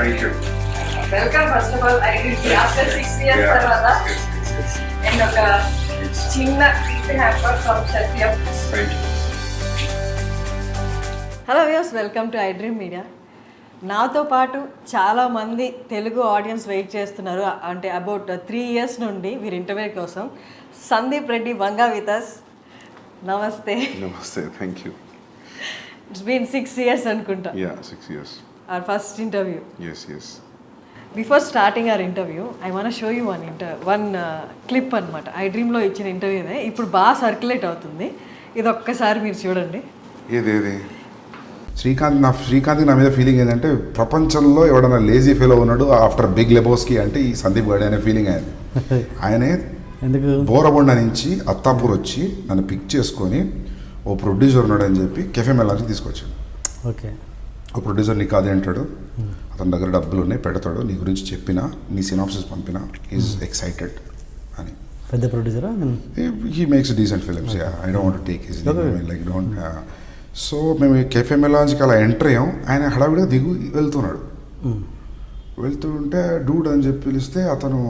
Thank you. Welcome first of all. After 6 years తర్వాత and ఒక చిన్న gift hamper from Satyam. Thank you. Hello views, welcome to iDream media. నాతో పాటు చాలామంది Telugu audience wait చేస్తున్నారు. అంటే అబౌట్ 3 years నుండి వీరి ఇంటర్వ్యూ కోసం. Sandeep Reddy Vanga with us. నమస్తే. Namaste. Thank you. It's been 6 years అనుకుంటా. Yeah, 6 years. Our first interview. Yes, yes. Before starting our interview, I want to show you one clip అనమాట. iDreamలో ఇచ్చిన ఇంటర్వ్యూనే ఇప్పుడు బాగా సర్క్యులేట్ అవుతుంది. ఇది ఒక్కసారి మీరు చూడండి. ఏది శ్రీకాంత్ నా మీద ఫీలింగ్ ఏంటంటే ప్రపంచంలో ఎవడన్నా లేజీ ఫెలో ఉన్నాడు ఆఫ్టర్ బిగ్ లెబోస్కి అంటే ఈ సందీప్ గడి అనే ఫీలింగ్ ఆయనే ఎందుకు బోరబొండ నుంచి అత్తాపూర్ వచ్చి నన్ను పిక్ చేసుకొని ఓ ప్రొడ్యూసర్ ఉన్నాడు అని చెప్పి కెఫే మెలాకి తీసుకొచ్చాడు. ఓకే, ఓ ప్రొడ్యూసర్ నీకు అదే అంటాడు, అతని దగ్గర డబ్బులు ఉన్నాయి పెడతాడు, నీ గురించి చెప్పినా నీ సినాప్సిస్ పంపినా ఈజ్ ఎక్సైటెడ్ అని. పెద్ద ప్రొడ్యూసరా? He makes decent films. I don't want to take his like don't. So మేము కెఫే మెలాన్స్కి అలా ఎంటర్ అయ్యాం. ఆయన హడావిడిగా దిగు వెళ్తున్నాడు. వెళ్తుంటే డూడ్ అని చెప్పి పిలిస్తే అతను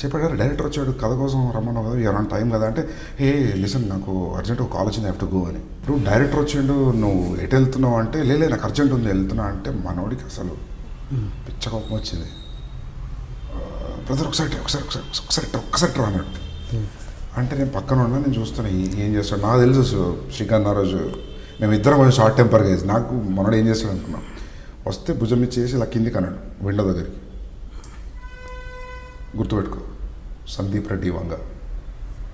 చెప్పాడు, డైరెక్టర్ వచ్చాడు కథ కోసం రమ్మన్నావు కదా, ఎవరైనా టైం కదా అంటే, ఏ లిసన్ నాకు అర్జెంట్ ఒక కాల్ వచ్చింది, హ్యావ్ టు గో అని. ఇప్పుడు డైరెక్టర్ వచ్చిండు, నువ్వు ఎటు వెళ్తున్నావు అంటే, లేలే నాకు అర్జెంట్ ఉంది వెళ్తున్నా అంటే, మనోడికి అసలు పిచ్చ కోపం వచ్చింది. బ్రదర్ ఒక్కసారి రా అన్నాడు. అంటే నేను పక్కన ఉన్నా, నేను చూస్తున్నా ఏం చేస్తాడు. నాకు తెలుసు శ్రీకాంత్ ఆ రోజు మేము ఇద్దరం కొంచెం షార్ట్ టెంపర్గా వేసి, నాకు మనోడు ఏం చేస్తాడు అనుకున్నాం. వస్తే భుజం ఇచ్చేసి ఇలా కిందికి అన్నాడు విండో దగ్గరికి, గుర్తుపెట్టుకో సందీప్ రెడ్డి వంగ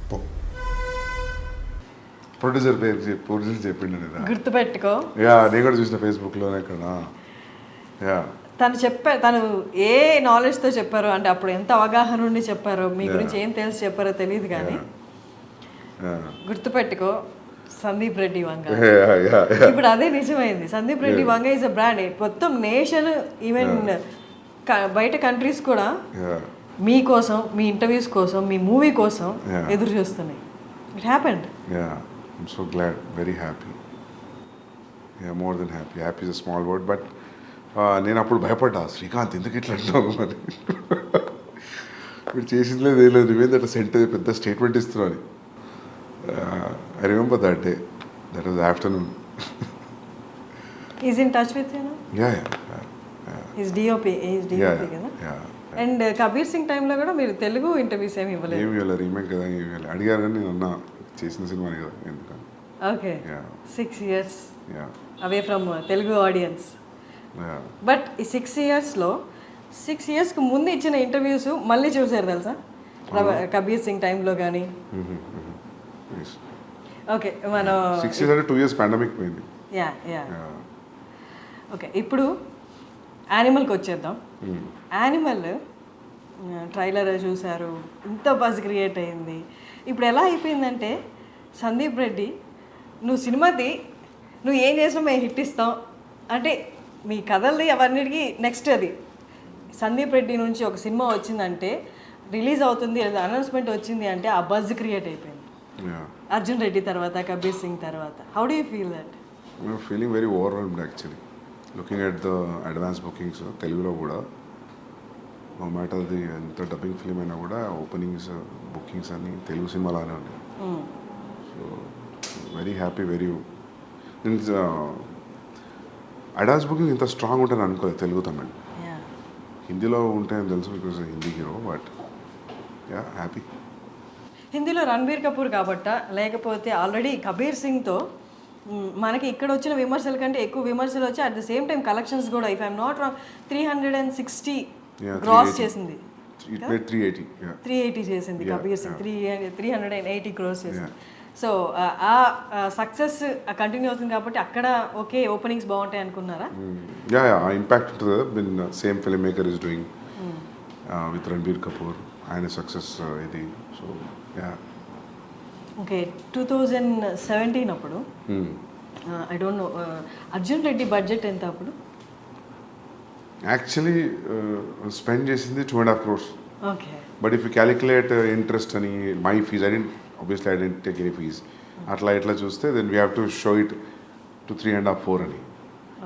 పో. ప్రొడ్యూసర్ చెప్పిండు కదా, గుర్తుపెట్టుకో. యా నేను కూడా చూసిన ఫేస్బుక్లోనే ఇక్కడ. యా తను ఏ నాలెడ్జ్తో చెప్పారో, అంటే అప్పుడు ఎంత అవగాహన ఉండి చెప్పారో, మీ గురించి ఏం తెలిసి చెప్పారో తెలియదు కానీ, గుర్తుపెట్టుకో సందీప్ రెడ్డి వంగ. ఇప్పుడు అదే నిజమైంది. సందీప్ రెడ్డి వంగ ఈజ్ అ బ్రాండ్. మొత్తం నేషన్, ఈవెన్ బయట కంట్రీస్ కూడా మీకోసం, మీ ఇంటర్వ్యూస్ కోసం, మీ మూవీ కోసం ఎదురు చూస్తున్నాయి. It happened. Yeah I'm so glad, very happy. Yeah more than happy. Happy is a small word, but నేను అప్పుడు భయపడ్డా, శ్రీకాంత్ ఎందుకు ఇట్లా అంటున్నావు మరి, మీరు చేసింది లేదు ఏం లేదు, నువ్వేంది అట్లా పెద్ద స్టేట్మెంట్ ఇస్తున్నావు అని. I remember that day. That was the afternoon. He's in touch with you now? Yeah. He's DOP. He's DOP కదా? Yeah. అండ్ కబీర్ సింగ్ టైంలో కూడా మీరు తెలుగు ఇంటర్వ్యూస్ ఏమి ఇవ్వలేదు? ఏమి ఇవ్వలేదు, రీమేక్ కదా, ఏమి ఇవ్వలేదు. అడిగారు కానీ నేను అన్నా చేసిన సినిమాని కదా ఎందుకని. Okay, 6 years Yeah. Away from Telugu audience. But ఈ 6 yearsలో 6 yearsకి ముందు ఇచ్చిన ఇంటర్వ్యూస్ మళ్ళీ చూసారు తెలుసా? కబీర్ సింగ్ టైంలో కానీ. ఓకే, మనం 6 years అంటే 2 years పాండమిక్ పోయింది. యా ఓకే, ఇప్పుడు యానిమల్కి వచ్చేద్దాం. యానిమల్ ట్రైలర్ చూశారు, ఇంత బజ్ క్రియేట్ అయింది. ఇప్పుడు ఎలా అయిపోయిందంటే, సందీప్ రెడ్డి నువ్వు సినిమాది నువ్వు ఏం చేసినా మేము హిట్ ఇస్తాం అంటే, మీ కథల్ని అవన్నిటికీ నెక్స్ట్ అది సందీప్ రెడ్డి నుంచి ఒక సినిమా వచ్చిందంటే, రిలీజ్ అవుతుంది అనౌన్స్మెంట్ వచ్చింది అంటే ఆ బజ్ క్రియేట్ అయిపోయింది. అర్జున్ రెడ్డి తర్వాత, కబీర్ సింగ్ తర్వాత. How do you feel that? Feeling very overwhelmed actually, looking at the advance bookings. తెలుగులో కూడా నో మ్యాటర్ అది ఎంత డబ్బింగ్ ఫిలిం అయినా కూడా ఓపెనింగ్స్ బుకింగ్స్ అన్నీ తెలుగు సినిమాలానే ఉన్నాయి. So very happy. Advance booking ఇంత స్ట్రాంగ్ ఉంటాయని అనుకోలేదు తెలుగు తమిళ్. హిందీలో ఉంటాయని తెలుసు, because Hindi hero. But yeah happy. హిందీలో రణబీర్ కపూర్ కాబట్టా, లేకపోతే ఆల్రెడీ కబీర్ సింగ్తో మనకి ఇక్కడ వచ్చిన విమర్శల కంటే ఎక్కువ విమర్శలు వచ్చి, at the same time collections కూడా, if I'm not wrong, 360 cross చేసింది. 380 చేసింది కబీర్ సింగ్. 380 క్రోస్ చేసింది. సో ఆ సక్సెస్ కంటిన్యూ అవుతుంది కాబట్టి అక్కడ ఓకే ఓపెనింగ్స్ బాగుంటాయి అనుకున్నారా? ఇంపాక్ట్ ఉంటుంది కదా. Been same film maker is doing with Ranbir Kapoor, ఆయన సక్సెస్ ఇది. సో ఓకే, 2017 అప్పుడు I don't know Arjun Reddy budget ఎంత అప్పుడు? యాక్చువల్లీ స్పెండ్ చేసింది 2.5 crores. Okay, but if you calculate interest అని my fees, I didn't take any fees, అట్లా ఇట్లా చూస్తే then we have to show it to 3.5-4 అని.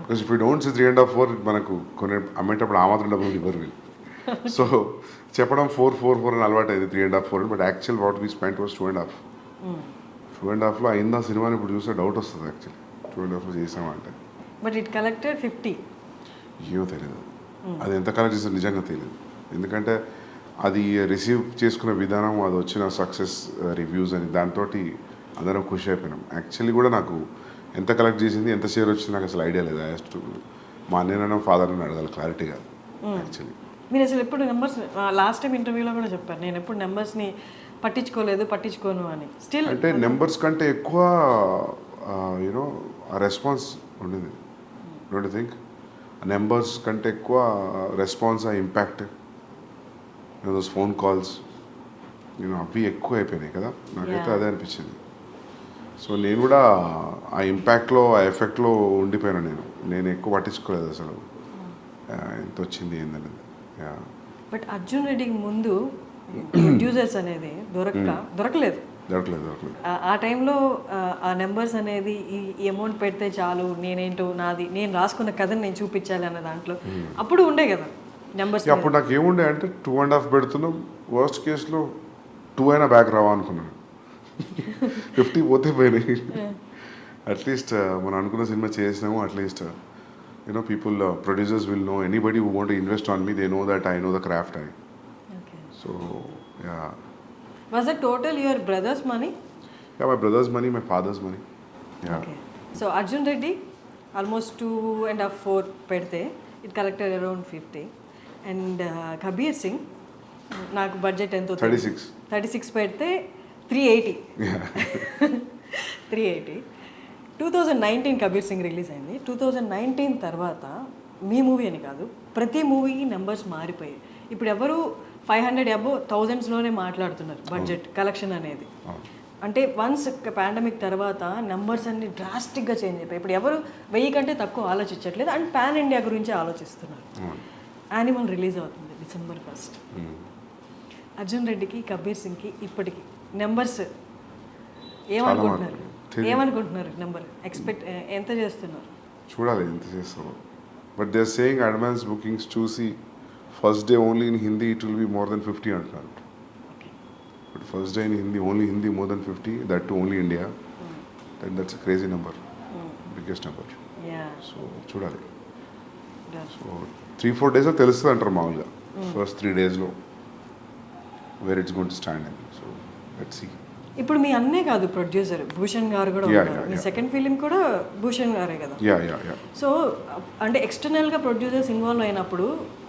Because if you don't see 3.5, 4 మనకు కొన్ని అమ్మేటప్పుడు ఆ మాత్రం డబ్బులు ఇవ్వరు వీళ్ళు. సో చెప్పడం 4 అని అలవాటు అయింది, 3.5, 4, but actual what we spent was 2.5. 2.5లో అయిందా సినిమాని ఇప్పుడు చూస్తే డౌట్ వస్తుంది యాక్చువల్లీ 2.5లో చేసామంటే. But it collected 50. ఏమో తెలియదు అది ఎంత కలెక్ట్ చేస్తే నిజంగా తెలియదు. ఎందుకంటే అది రిసీవ్ చేసుకున్న విధానం, అది వచ్చిన సక్సెస్ రివ్యూస్ అని దాంతో అందరం ఖుషి అయిపోయినాం. యాక్చువల్లీ కూడా నాకు ఎంత కలెక్ట్ చేసింది, ఎంత షేర్ వచ్చింది నాకు అసలు ఐడియా లేదు. ఐ మా అన్నయ్య ఫాదర్ని అడగాలి క్లారిటీగా యాక్చువల్లీ. మీరు అసలు ఎప్పుడు నెంబర్స్, లాస్ట్ టైం ఇంటర్వ్యూలో కూడా చెప్పారు, నేను ఎప్పుడు నెంబర్స్ని పట్టించుకోను అని. స్టిల్ అంటే నెంబర్స్ కంటే ఎక్కువ యూనో ఆ రెస్పాన్స్ ఉండింది. డోంట్ థింక్ నెంబర్స్ కంటే ఎక్కువ రెస్పాన్స్, ఆ ఇంపాక్ట్, దోస్ ఫోన్ కాల్స్ అవి ఎక్కువ అయిపోయినాయి కదా, నాకైతే అదే అనిపించింది. సో నేను కూడా ఆ ఇంపాక్ట్లో, ఆ ఎఫెక్ట్లో ఉండిపోయాను. నేను ఎక్కువ పట్టించుకోలేదు అసలు ఎంత వచ్చింది ఏందనేది. బట్ అర్జున్ రెడ్డికి ముందు ప్రొడ్యూసర్స్ అనేది దొరకలేదు. ఆ టైంలో ఆ నెంబర్స్ అనేది ఈ అమౌంట్ పెడితే చాలు, నేనేంటో నేను రాసుకున్న కథని నేను చూపించాలి అన్న దాంట్లో అప్పుడు ఉండే కదా నెంబర్స్. అప్పుడు నాకు ఏముండే అంటే 2.5 పెడుతున్నాం, వర్స్ట్ కేసులో 2 అయినా బ్యాక్ రావా అనుకున్నాను. 50 పోతే పోయినాయి. అట్లీస్ట్ మనం అనుకున్న సినిమా చేసినాము. At least people, producers will know, anybody who want to invest on me, they know that I know the craft అని. So yeah. Was it total your brother's money? Yeah, my brother's money, my father's money. Yeah. Okay. So Arjun Reddy almost 2.5, 4 pedte, it collected around 50. And Kabir Singh, నాకు budget ఎంతో 36 పెడితే 380. 380. 2019 Kabir Singh release అయింది. 2019 తర్వాత మీ movie అని కాదు, ప్రతి మూవీకి numbers మారిపోయాయి. ఇప్పుడు ఎవరు 500 అబోవ్ 1000స్లోనే మాట్లాడుతున్నారు బడ్జెట్ కలెక్షన్ అనేది. అంటే వన్స్ పాండమిక్ తర్వాత నెంబర్స్ అన్ని డ్రాస్టిక్గా చేంజ్ అయిపోయి ఇప్పుడు ఎవరు 1000 కంటే తక్కువ ఆలోచించట్లేదు, అండ్ పాన్ ఇండియా గురించి ఆలోచిస్తున్నారు. యానిమల్ రిలీజ్ అవుతుంది December 1st. అర్జున్ రెడ్డికి, కబీర్ సింగ్కి ఇప్పటికి నెంబర్స్ ఏమనుకుంటున్నారు నెంబర్ ఎక్స్పెక్ట్ ఎంత చేస్తున్నారు? చూడాలి ఎంత చేస్తారో. But they are saying advance bookings చూసి first day only in Hindi it will be more than 50 అంటున్నారు. But first day in Hindi, only Hindi more than 50, that too only India. That's a crazy number, biggest number. So చూడాలి. So 3-4 డేస్లో తెలుస్తుంది అంటారు మామూలుగా. First 3 డేస్లో where it's going to stand అని. So let's see. ఇప్పుడు మీ అన్నే కాదు ప్రొడ్యూసర్, భూషణ్ గారు కూడా ఉన్నారు. మీ సెకండ్ ఫిలిం కూడా భూషణ్ గారే కదా. సో అంటే ఎక్స్టర్నల్గా ప్రొడ్యూసర్స్ ఇన్వాల్వ్ అయినప్పుడు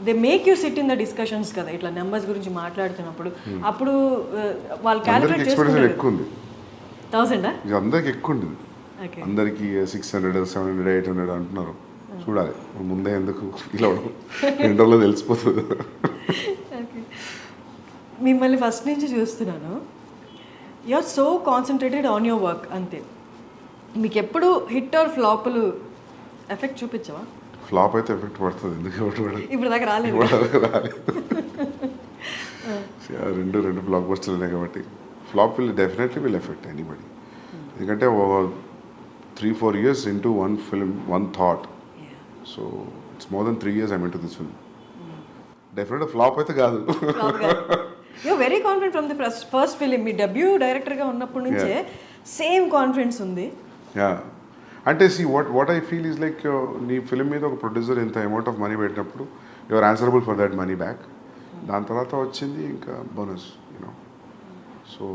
they make you SIT in the discussions కదా, ఇట్లా నెంబర్స్ గురించి మాట్లాడుతున్నప్పుడు. అప్పుడు వాళ్ళు క్యాలిక్యులేట్ చేసుకుంటారు. ఎక్కువ ఉంది 1000 అందరికి ఎక్కువ ఉంది. అందరికి 600, 700, 800 అంటున్నారు. చూడాలి ముందే ఎందుకు ఇలా ఎండలో తెలిసిపోతుంది. మిమ్మల్ని ఫస్ట్ నుంచి చూస్తున్నాను, you are so concentrated on your work అంతే. మీకు ఎప్పుడు హిట్ ఆర్ ఫ్లాప్లు ఎఫెక్ట్ చూపించవా? ఫ్లాప్ అయితే ఎఫెక్ట్ పడుతుంది, ఎందుకు ఇప్పుడు దాకా రాలేదు. రెండు బ్లాక్ బస్టర్లే కాబట్టి flop definitely will effect anybody. ఎందుకంటే 3-4 years into one film, one thought. So it's more than 3 years I'm into this film. Definitely flop అయితే కాదు. You very confident from the first film. మీ డెబ్యూ డైరెక్టర్గా ఉన్నప్పటి నుంచే సేమ్ కాన్ఫిడెన్స్ ఉంది. Yeah అంటే see what I feel is like నీ film మీద ఒక ప్రొడ్యూసర్ ఎంత అమౌంట్ ఆఫ్ మనీ పెట్టినప్పుడు you're answerable for that money back. దాని తర్వాత వచ్చింది ఇంకా bonus, you know. So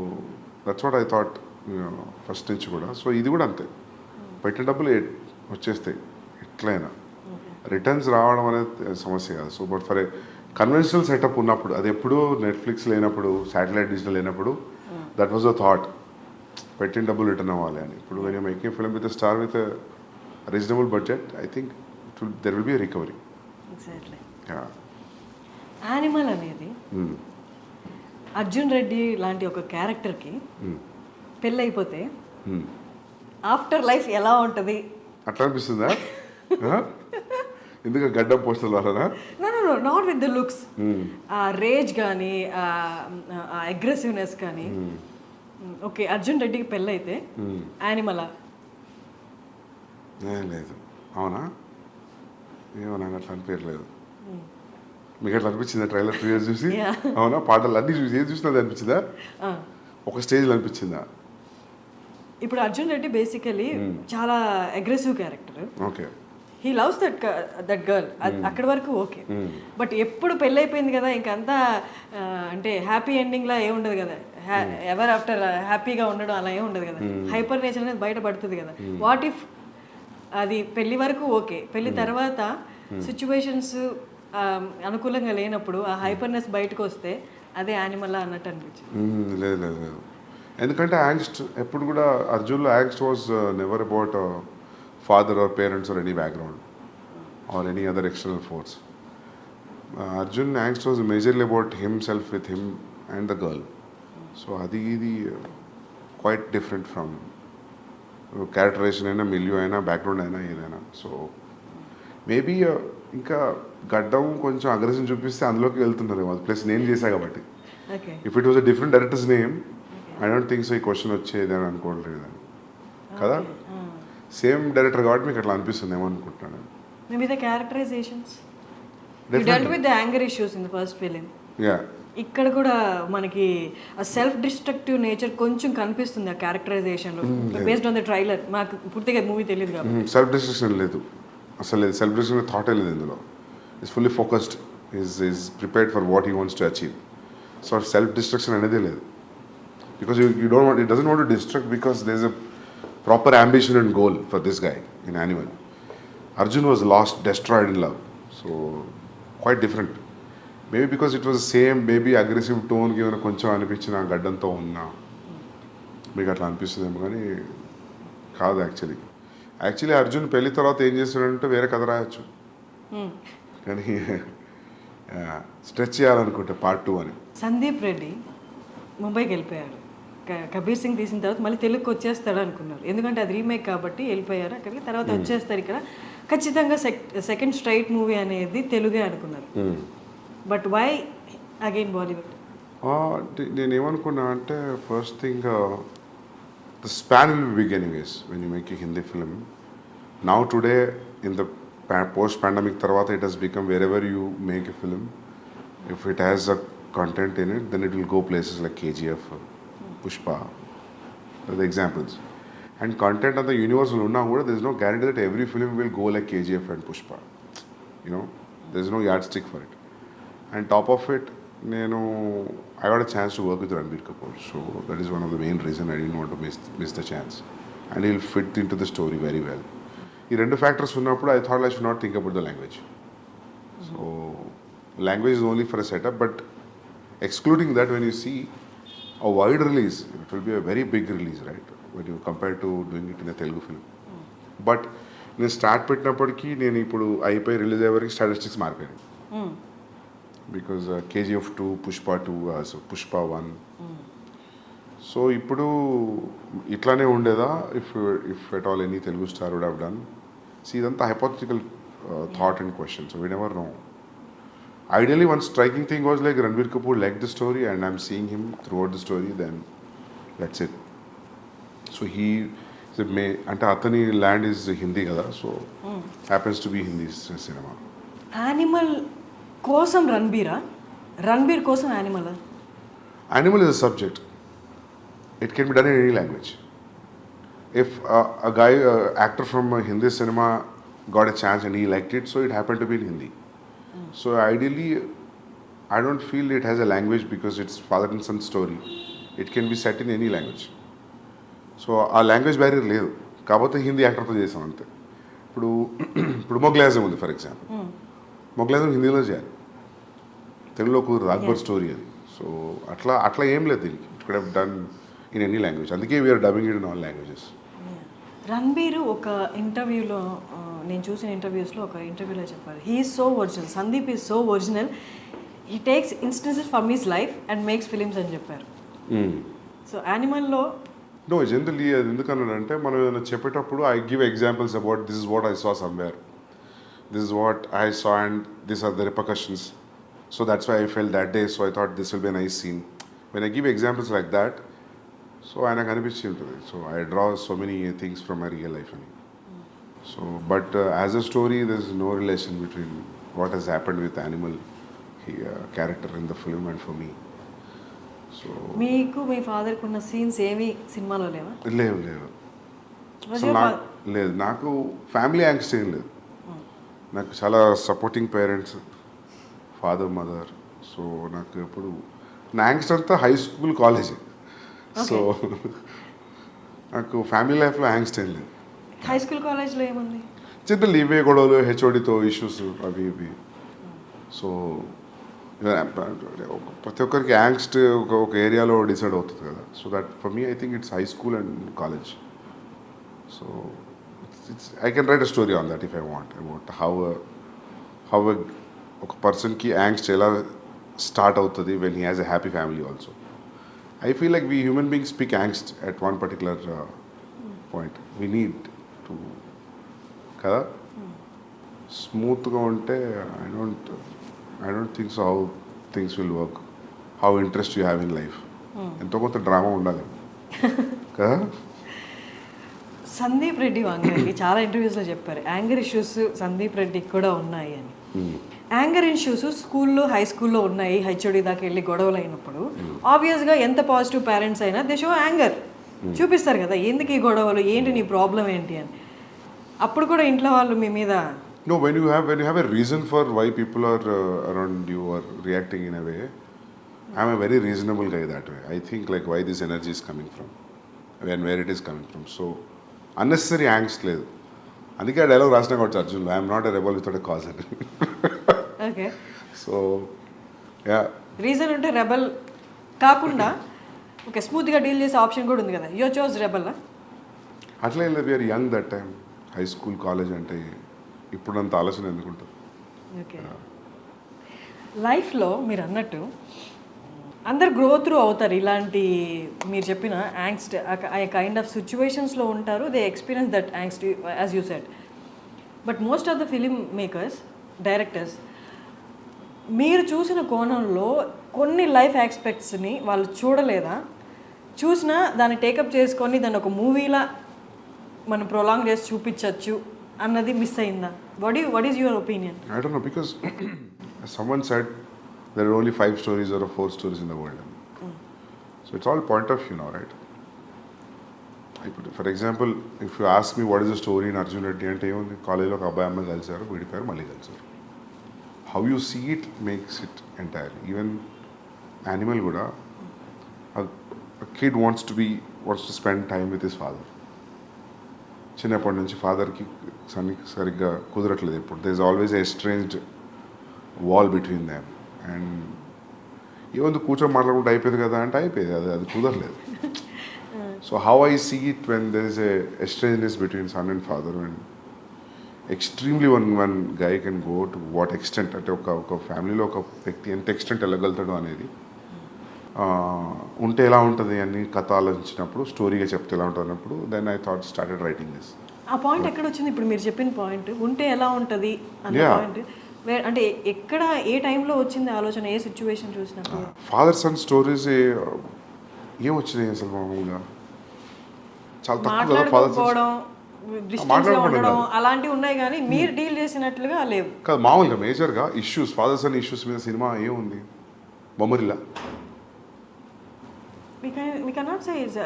that's what I thought first నుంచి కూడా. సో ఇది కూడా అంతే, పెట్టిన డబ్బులు వచ్చేస్తాయి ఎట్లయినా. రిటర్న్స్ రావడం అనేది సమస్య కాదు. So but for a conventional setup ఉన్నప్పుడు, అది ఎప్పుడు నెట్ఫ్లిక్స్ లేనప్పుడు, శాటిలైట్ డిజిటల్ లేనప్పుడు, దట్ వాజ్ ద థాట్, పెట్టిన డబ్బులు రిటర్న్ అవ్వాలి అని. ఇప్పుడు when you making film with star with reasonable budget, I think there will B recovery. Exactly. Animal అనేది అర్జున్ రెడ్డి లాంటి ఒక క్యారెక్టర్కి పెళ్ళైపోతే ఆఫ్టర్ లైఫ్ ఎలా ఉంటుంది అట్లా అనిపిస్తుందా? ఎందుకు గడ్డం పోస్టర్ల వలన? No not with the looks, ఆ రేజ్ కానీ ఆ అగ్రెసివ్నెస్ కానీ. ఓకే, అర్జున్ రెడ్డికి పెళ్ళైతే యానిమలా? లేదు. అవునా? ఏమో నాకు అట్లా అనిపించలేదు. మీకు అట్లా అనిపించిందా ట్రైలర్ 2 ఇయర్స్ చూసి? Yeah. అవునా? పాటలు అన్నీ చూసి ఏది చూసినా అది అనిపించిందా? ఒక స్టేజ్లో అనిపించిందా? ఇప్పుడు అర్జున్ రెడ్డి బేసికలీ చాలా aggressive character. Okay. He loves that girl. అక్కడి వరకు ఓకే. బట్ ఎప్పుడు పెళ్ళి అయిపోయింది కదా ఇంకంతా అంటే హ్యాపీ ఎండింగ్లా ఏ ఉండదు కదా, ఎవర్ ఆఫ్టర్ హ్యాపీగా ఉండడం అలా ఏం ఉండదు కదా, హైపర్ నేచర్ అనేది బయటపడుతుంది కదా. వాట్ ఇఫ్ అది పెళ్లి వరకు ఓకే, పెళ్లి తర్వాత సిచ్యువేషన్స్ అనుకూలంగా లేనప్పుడు ఆ హైపర్నెస్ బయటకు వస్తే అదే యానిమల్ అన్నట్టు అనిపించింది. లేదు లేదు లేదు, ఎందుకంటే యాంగ్స్ట్ ఎప్పుడు కూడా అర్జున్లో angst was never about father or parents or any background or any other external force. Arjun angst was majorly about himself with him and the girl. So adi quite different from characterization aina, milieu aina, background aina, edaina. So maybe ఇంకా గడ్డం కొంచెం aggression చూపిస్తే అందులోకి వెళ్తున్నారు. Plus నేను చేశా కాబట్టి. If it was a different directors name I don't think so ఈ క్వశ్చన్ వచ్చేది అని అనుకోవట్లేదు కదా. సేమ్ డైరెక్టర్ కాబట్టి మీకు అట్లా అనిపిస్తుంది ఏమో అనుకుంటున్నాను. Maybe the characterisations you dealt with the anger issues in the first film. Yeah, ఇక్కడ కూడా మనకి ఆ సెల్ఫ్ డిస్ట్రక్టివ్ నేచర్ కొంచెం కనిపిస్తుంది ఆ క్యారెక్టరైజేషన్లో బేస్డ్ ఆన్ ద ట్రైలర్. మాకు పూర్తిగా మూవీ తెలియదు కాబట్టి. సెల్ఫ్ డిస్ట్రక్షన్ లేదు, అసలు లేదు. సెల్ఫ్ డిస్ట్రక్షన్ థాటే లేదు ఇందులో. Is fully focused, is prepared for what he wants to achieve. So self destruction అనేది లేదు. Because you don't want, it doesn't want to destruct because there is a proper ambition and goal for this guy in Animal. Arjun was lost, destroyed in love. So quite different. Maybe because it was the same, maybe aggressive tone given కొంచెం అనిపించిన గడ్డంతో ఉన్నా మీకు అట్లా అనిపిస్తుందేమో కానీ కాదు. Actually Arjun పెళ్లి తర్వాత ఏం చేస్తాడంటే వేరే కథ రాయొచ్చు, కానీ స్ట్రెచ్ చేయాలనుకుంటే పార్ట్ 2 అని. సందీప్ రెడ్డి ముంబైకి వెళ్ళిపోయాడు. కబీర్ సింగ్ తీసిన తర్వాత మళ్ళీ తెలుగుకి వచ్చేస్తాడు అనుకున్నారు, ఎందుకంటే అది రీమేక్ కాబట్టి వెళ్ళిపోయారు అక్కడికి. తర్వాత వచ్చేస్తారు ఇక్కడ ఖచ్చితంగా సెకండ్ స్ట్రైట్ మూవీ అనేది తెలుగే అనుకున్నారు. But why again Bollywood? నేనేమనుకున్నా అంటే first thing the span will be big anyways when you make a Hindi film. Now today in the post pandemic తర్వాత it has become wherever you make a film, if it has a content in it then it will go places like KGF, Pushpa, the examples. And content of the universe will unna kuda there is no guarantee that every film will go like KGF and Pushpa. You know, there is no yardstick for it. And top of it, I got a chance to work with Ranbir Kapoor, so that is one of the main reason I didn't want to miss the chance. And he will fit into the story very well. Ee rendu factors unnappudu I thought I should not think about the language. So language is only for a setup, but excluding that, when you see a wide release, it will be a very big release, right, when you compare to doing it in a Telugu film. But నేను start పెట్టినప్పటికీ నేను ఇప్పుడు అయిపోయి release అయ్యే వరకు statistics మారిపోయాయి. Because KGF 2, Pushpa 2, so Pushpa 1. So ఇప్పుడు ఇట్లానే ఉండేదా if at all any Telugu star would have done. So ఇదంతా hypothetical thought and question, so we never know. Ideally, one striking thing was like Ranbir Kapoor liked the story and I'm seeing him throughout the story, then that's it. So he is అంటే అతని land is Hindi కదా, so happens to be Hindi cinema. Animal కోసం రణబీర్ కోసం animal is a subject. It can be done in any language. If a guy, actor from Hindi cinema got a chance and he liked it, so it happened to be in Hindi. So ideally, I don't feel it has a language because it's father and son story. It can be set in any language. So ఆ language barrier లేదు, కాకపోతే హిందీ యాక్టర్తో చేసాం అంతే. ఇప్పుడు మొగ్లాజం ఉంది for example, మొగ్లాజం హిందీలో చేయాలి, తెలుగులో కుదరదు, అక్బర్ స్టోరీ అది. సో అట్లా ఏం లేదు దీనికి. It could have done in any language, అందుకే we're dubbing it in all languages. Ranbir ఒక ఇంటర్వ్యూలో, నేను చూసిన ఇంటర్వ్యూస్లో ఒక ఇంటర్వ్యూలో చెప్పారు, he is so original, Sandeep is so original, he takes instances from his life and makes films అని చెప్పారు. సో యానిమల్లో నో జనరలీ అది ఎందుకన్నానంటే, మనం ఏదైనా చెప్పేటప్పుడు I give examples about this is what I saw somewhere, this is what I saw and this are the repercussions, so that's why I fell that day, so I thought this will be nice scene. When I give examples like that, so ఆయనకు అనిపించి ఉంటుంది. So I draw so many things from my real life అని. So, but as a story, there's no relation between what has happened with animal character in the film and for me. So, మీకు మీ ఫాదర్కి ఉన్న scenes ఏమి సినిమాలో లేవా? లేవు లేవు Was అసలు your నాకు లేదు. నాకు ఫ్యామిలీ యాంగ్స్ట్ ఏం లేదు. నాకు చాలా supporting parents, father mother. So నాకు ఎప్పుడు నా యాంగ్స్ట్ అంతా హై స్కూల్ కాలేజీ. సో నాకు ఫ్యామిలీ లైఫ్లో యాంగ్స్ట్ ఏం లేదు. హై స్కూల్ కాలేజ్లో ఏముంది? జనరల్ ఇవే గొడవలు, హెచ్ఓడితో ఇష్యూస్ అవి ఇవి. సో ప్రతి ఒక్కరికి యాంగ్స్ట్ ఒక ఏరియాలో డిసైడ్ అవుతుంది కదా. So that for me I think it's high school and college. So it's I can write a story on that if I want about how ఒక పర్సన్కి యాంగ్స్ట్ ఎలా స్టార్ట్ అవుతుంది when he has a happy family also. I feel like we human beings speak angst at one particular point. We need to kada smoothగా ఉంటే I don't think so how things will work. How interest you have in life. ఎంతో కొంత drama ఉండాలి కదా. సందీప్ రెడ్డి వంగకి చాలా ఇంటర్వ్యూస్లో చెప్పారు anger issues Sandeep రెడ్డికి కూడా ఉన్నాయి అని. యాంగర్ ఇష్యూస్ స్కూల్లో హై స్కూల్లో ఉన్నాయి, హెచ్ఓడి దాకా వెళ్ళి గొడవలు అయినప్పుడు ఆబ్వియస్గా ఎంత పాజిటివ్ పేరెంట్స్ అయినా దే షో యాంగర్ చూపిస్తారు కదా, ఎందుకు ఈ గొడవలు, ఏంటి నీ ప్రాబ్లం ఏంటి అని. అప్పుడు కూడా ఇంట్లో వాళ్ళు మీ మీద No, when you have a reason for why people are around you or reacting in a way, I'm a very reasonable guy that way. I think like why this energy is coming from and where it is coming from. So unnecessary angst లేదు. అందుకే ఆ dialogue రాసిన కాబట్టి Arjun, I'm not a rebel without a cause అని. Okay, so yeah reason ఉంటే rebel కాకుండా okay స్మూత్గా deal చేసే ఆప్షన్ కూడా ఉంది కదా. You chose rebel. అట్లా ఏం లేదు. We're young that time. High school college అంటే ఇప్పుడంత ఆలోచన ఎందుకుంటుంది. ఓకే, లైఫ్లో మీరు అన్నట్టు అందరు గ్రో త్రూ అవుతారు. ఇలాంటి మీరు చెప్పిన యాంగ్స్ట్ ఆ కైండ్ ఆఫ్ సిచ్యువేషన్స్లో ఉంటారు. They experience that angst as you said. But most of the film makers, directors మీరు చూసిన కోణంలో కొన్ని లైఫ్ ఆస్పెక్ట్స్ని వాళ్ళు చూడలేదా, చూసినా దాన్ని టేకప్ చేసుకొని దాన్ని ఒక మూవీలా మనం ప్రొలాంగ్ చేసి చూపించవచ్చు అన్నది మిస్ అయిందా? What is your opinion? I don't know, because someone said there are only 5 stories or 4 stories in the world. So it's all point of view now, right? For example, if you ask me what is the story in Arjun Reddy అంటే ఏముంది, కాలేజీలో ఒక అబ్బాయి అమ్మాయి కలిసారు, విడిపోయారు, మళ్ళీ కలిసారు. How you see it makes it entirely. Even animal కూడా a kid wants to spend time with his father. చిన్నప్పటి నుంచి ఫాదర్కి సరిగ్గా కుదరట్లేదు. ఇప్పుడు there is always estranged wall between them. And ఏముంది కూర్చొని మాట్లాడుకుంటే అయిపోయింది కదా అంటే అయిపోయింది, అది కుదరలేదు. So how I see it when there is estrangeness between son and father, and extremely one guy can go to what extent, అంటే ఒక ఫ్యామిలీలో ఒక వ్యక్తి ఎంత ఎక్స్టెంట్ వెళ్ళగలుగుతాడు అనేది ఉంటే ఎలా ఉంటుంది అని కథ ఆలోచించినప్పుడు, స్టోరీగా చెప్తే ఎలా ఉంటుంది అన్నప్పుడు then I thought started writing this. ఆ పాయింట్ ఎక్కడ వచ్చింది? ఇప్పుడు మీరు చెప్పిన పాయింట్ ఉంటే ఎలా ఉంటుంది అనే పాయింట్ అంటే ఎక్కడ, ఏ టైంలో వచ్చింది ఆలోచన, ఏ సిచ్యువేషన్ చూసినప్పుడు? ఫాదర్ సన్ స్టోరీస్ ఏం వచ్చినాయి అసలు మామూలుగా చాలా తక్కువ కదా. ఫాదర్ సన్ అలాంటివి ఉన్నాయి కానీ మీరు డీల్ చేసినట్లుగా లేవు కాదు. మామూలుగా మేజర్గా ఇష్యూస్, ఫాదర్ సన్ ఇష్యూస్ మీద సినిమా ఏముంది, బొమ్మరిల్లా. we cannot say it's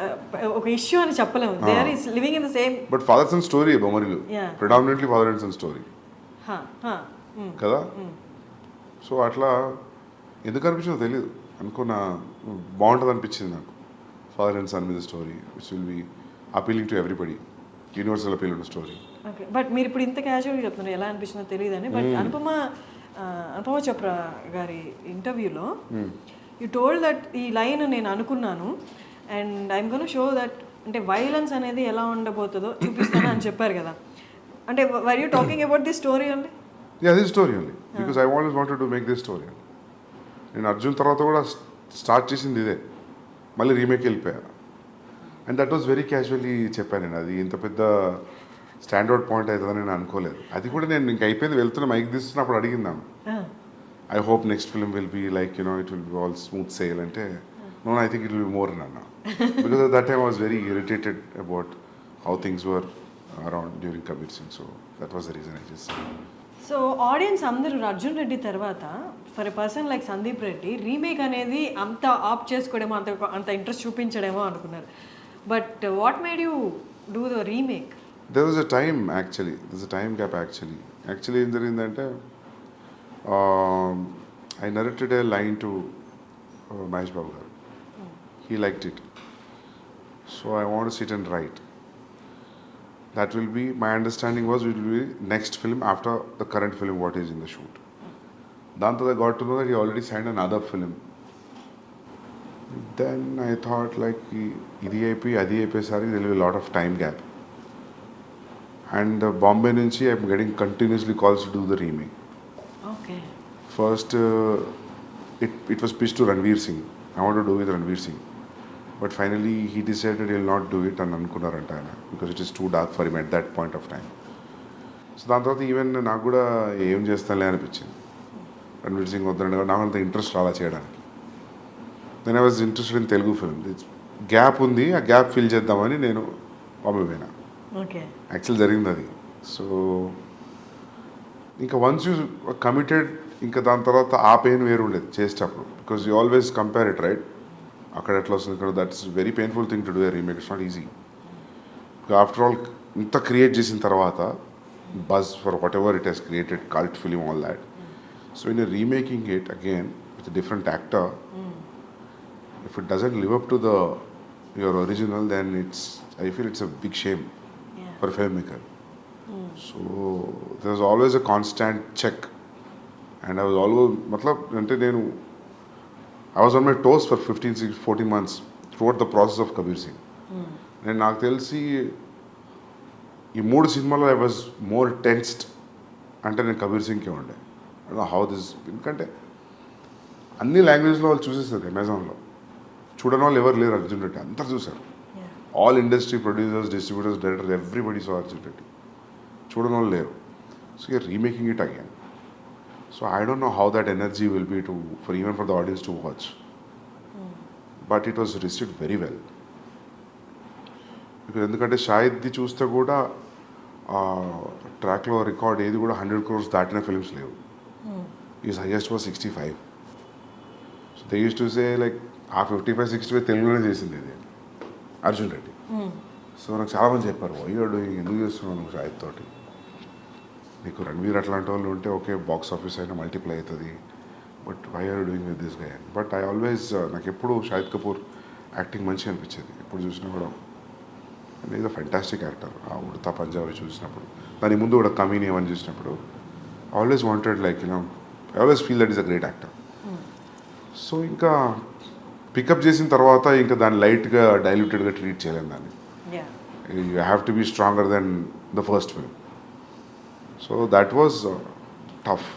ఒక ఇష్యూ అని చెప్పలేము. They are living in the same. But father son story Bommarillu predominantly father and son story కదా. సో అట్లా ఎందుకు అనిపించిందో తెలియదు, అనుకున్నా బాగుంటుంది అనిపించింది నాకు. ఫాదర్ అండ్ సన్ మీద story which will be appealing to everybody, universal appeal ఉన్న స్టోరీ. ఓకే, బట్ మీరు ఇప్పుడు ఇంత క్యాజువల్గా చెప్తున్నారు, ఎలా అనిపించిందో తెలియదని. బట్ అనుపమ చోప్రా గారి ఇంటర్వ్యూలో యూ టోల్డ్ దట్ ఈ లైన్ నేను అనుకున్నాను and I'm gonna show that, అంటే వైలెన్స్ అనేది ఎలా ఉండబోతుందో చూపిస్తాను అని చెప్పారు కదా. అంటే were you talking about the story అండి? Yeah, this story only because I always wanted to make this story. నేను అర్జున్ తర్వాత కూడా స్టార్ట్ చేసింది ఇదే, మళ్ళీ రీమేక్ వెళ్ళిపోయా. And that was very casually చెప్పాను నేను. అది ఇంత పెద్ద స్టాండర్డ్ పాయింట్ అవుతుందని నేను అనుకోలేదు. అది కూడా నేను ఇంక అయిపోయింది, వెళ్తున్నా mic తీస్తున్నప్పుడు అడిగిందాను, I hope next film will be like, it will be all smooth sail. And no, I think it will be more Nana. Because at that time I was very irritated about how things were around during Kabir Singh. So that was the reason I just said. So audience అందరూ అర్జున్ రెడ్డి తర్వాత for a person like Sandeep Reddy remake అనేది అంత ఆప్ చేసుకోవడమో అంత interest చూపించడమో అనుకున్నారు. But what made you do the remake? There was a time actually. There's a time gap actually. Actually, ఏం జరిగిందంటే I narrated a line to Mahesh Babu garu. He liked it. So I want to sit and write. That will be, my understanding was it will be next film after the current film what is in the shoot. Danto I got to know that he already signed another film. Then I thought like idi అయిపోయి అది అయిపోయేసరికి there will be a lot of time gap. And Bombay nunchi I'm getting continuously calls to do the remake. Okay. First it was pitched to Ranveer Singh. I want to do with Ranveer Singh. But finally he decided he'll not do it and అనుకున్నారంట ఆయన, because it is too dark for him at that point of time. So దాని తర్వాత even నాకు కూడా ఏం చేస్తానులే అనిపించింది. రణ్వీర్ సింగ్ వద్దరండి, నాకు అంత ఇంట్రెస్ట్ రాలా చేయడానికి. Then I was interested in Telugu film. Gap ఉంది, ఆ గ్యాప్ ఫిల్ చేద్దామని నేను బాంబే పోయినా. ఓకే. యాక్చువల్ జరిగింది అది. సో ఇంకా వన్స్ యూ కమిటెడ్, ఇంకా దాని తర్వాత ఆ పెయిన్ వేరు ఉండేది చేసేటప్పుడు, because you always compare it right. అక్కడ ఎట్లా వస్తుంది, ఇక్కడ that's very painful thing to do a remake. It's not easy. After all ఇంత క్రియేట్ చేసిన తర్వాత buzz for what ever it has created, cult film, all that. So in remaking it again with different actor, if it doesn't live up to your original, then I feel it's a big shame for a filmmaker. So there was always a constant check, and I was always I was on my toes for 14 months throughout the process of Kabir Singh. నేను నాకు తెలిసి ఈ 3 సినిమాలో I was more tensed అంటే నేను కబీర్ సింగ్కే ఉండే. How this, ఎందుకంటే అన్ని లాంగ్వేజ్లో వాళ్ళు చూసేస్తారు. అమెజాన్లో చూడని వాళ్ళు ఎవరు లేరు. అర్జున్ రెడ్డి అందరు చూసారు. All industry producers, distributors, directors, everybody so Arjun Reddy. చూడని వాళ్ళు లేరు. So you're remaking it again. So I don't know how that energy will be even for the audience to watch. But it was received very well. ఎందుకంటే షాహిద్ది చూస్తే కూడా ట్రాక్లో record ఏది కూడా 100 crores దాటిన ఫిల్మ్స్ లేవు. Is highest was 65. So they use to say like ఆ 55-65 తెలుగులోనే చేసింది ఇది అర్జున్ రెడ్డి. సో నాకు చాలామంది చెప్పారు, అయ్యాడు ఎందుకు చేస్తున్నావు నువ్వు షాహిద్ తోటి, నీకు రణ్వీర్ అట్లాంటి వాళ్ళు ఉంటే ఓకే బాక్స్ ఆఫీస్ అయినా మల్టిప్లై అవుతుంది, but why are doing with this guy. But I always, నాకు ఎప్పుడు షాహిద్ కపూర్ యాక్టింగ్ మంచిగా అనిపించేది. ఎప్పుడు చూసినా కూడా ఈజ్ అ ఫెంటాస్టిక్ యాక్టర్. ఆ ఉడతా పంజాబీ చూసినప్పుడు, దాని ముందు కూడా కమీని అని చూసినప్పుడు always wanted like I always feel that is a great actor. So ఇంకా పికప్ చేసిన తర్వాత ఇంకా దాన్ని లైట్గా డైల్యూటెడ్గా ట్రీట్ చేయలేము దాన్ని. You have to be stronger then the first film. So that was tough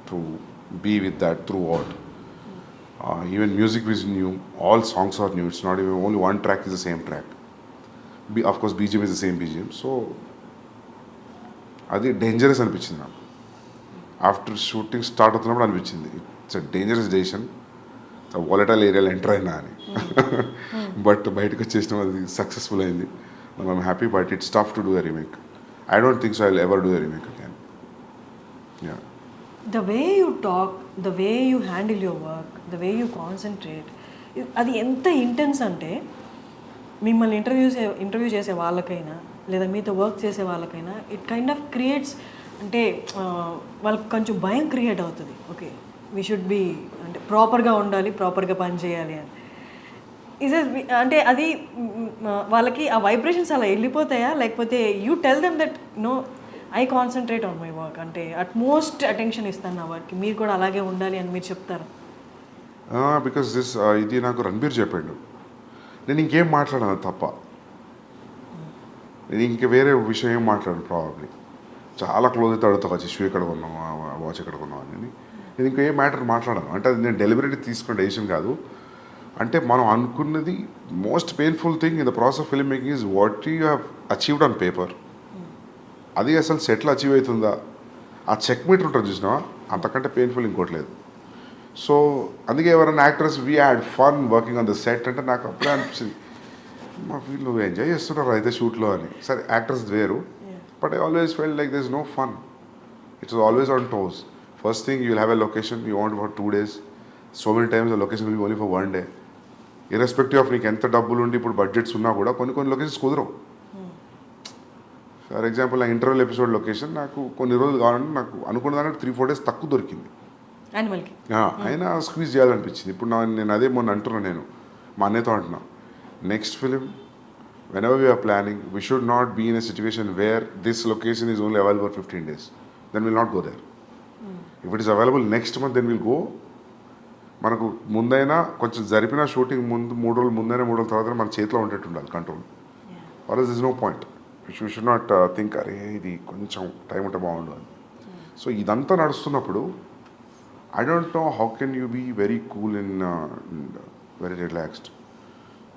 to be with that throughout. Even music is new, all songs are new, it's not even only one track is the same track. Of course BGM is the same BGM. So అది dangerous అనిపించింది నాకు. After shooting start అవుతున్నప్పుడు అనిపించింది it's a dangerous decision, volatile ఏరియాలో enter అయినా అని. But బయటకు వచ్చేసిన అది సక్సెస్ఫుల్ అయింది. I'm happy. But it's tough to do a remake. I don't think so I will ever do a remake again. Yeah. The way you talk, the way you handle your work, the way you concentrate, అది ఎంత intense అంటే మిమ్మల్ని interview చేసే వాళ్ళకైనా లేదా మీతో work చేసే వాళ్ళకైనా ఇట్ కైండ్ ఆఫ్ క్రియేట్స్, అంటే వాళ్ళకి కొంచెం భయం క్రియేట్ అవుతుంది. ఓకే వీ షుడ్ బీ, అంటే ప్రాపర్గా ఉండాలి, ప్రాపర్గా పని చేయాలి అని. అంటే అది వాళ్ళకి ఆ వైబ్రేషన్స్ అలా వెళ్ళిపోతాయా, లేకపోతే you tell them that no I concentrate on my work, అంటే అట్మోస్ట్ అటెన్షన్ ఇస్తాను నా వర్క్కి, మీరు కూడా అలాగే ఉండాలి అని మీరు చెప్తారు? బికాస్ ఇది నాకు రణబీర్ చెప్పాడు. నేను ఇంకేం మాట్లాడాను తప్ప, నేను ఇంక వేరే విషయం ఏం మాట్లాడాను. ప్రాబబ్లీ చాలా క్లోజ్ అయితే అడుగుతా, వచ్చి షూ ఎక్కడ కొన్నావు, వాచ్ ఎక్కడ కొన్నావు అని. నేను ఇంకేం మ్యాటర్ మాట్లాడాను. అంటే అది నేను డెలిబరేట్లీ తీసుకున్న డెసిషన్ కాదు. అంటే మనం అనుకున్నది most painful thing in the process of film making is what you have achieved on paper. అది అసలు సెట్లో అచీవ్ అవుతుందా, ఆ చెక్ మీటర్ ఉంటుంది చూసినావా, అంతకంటే పెయిన్ఫుల్ ఇంకోటి లేదు. సో అందుకే ఎవరైనా actors we had fun working on the set అంటే నాకు అప్పుడే అనిపించింది మా ఫీల్ నువ్వు ఎంజాయ్ చేస్తున్నారు అయితే షూట్లో అని. సరే యాక్టర్స్ వేరు, but I always felt like this no fun. It's always on toes. First thing you will have a location you want for 2 days. So many times the location will be only for 1 day. Irrespective of నీకు ఎంత డబ్బులు ఉండి ఇప్పుడు budgets ఉన్నా కూడా కొన్ని locations కుదరవు. For example నా ఇంటర్వెల్ ఎపిసోడ్ లొకేషన్ నాకు కొన్ని రోజులు కావాలంటే నాకు అనుకున్న దానికి 3-4 days తక్కువ దొరికింది. యానిమల్కి అయినా స్క్వీజ్ చేయాలనిపించింది. ఇప్పుడు నేను అదే మొన్న అంటున్నాను, నేను మా అన్నయ్యతో అంటున్నా, next film whenever we are planning, we should not be in a situation where this location is only available for 15 days. Then we'll not go there. If it is available next month, then we'll go. మనకు ముందైనా కొంచెం జరిపిన shooting ముందు 3 రోజులు ముందైనా 3 రోజుల తర్వాత మన చేతిలో ఉండేట్టు ఉండాలి control. Or is no point. You should not think అరే ఇది కొంచెం టైం ఉంటే బాగుండు అని. సో ఇదంతా నడుస్తున్నప్పుడు I don't know how can you be very cool in very relaxed.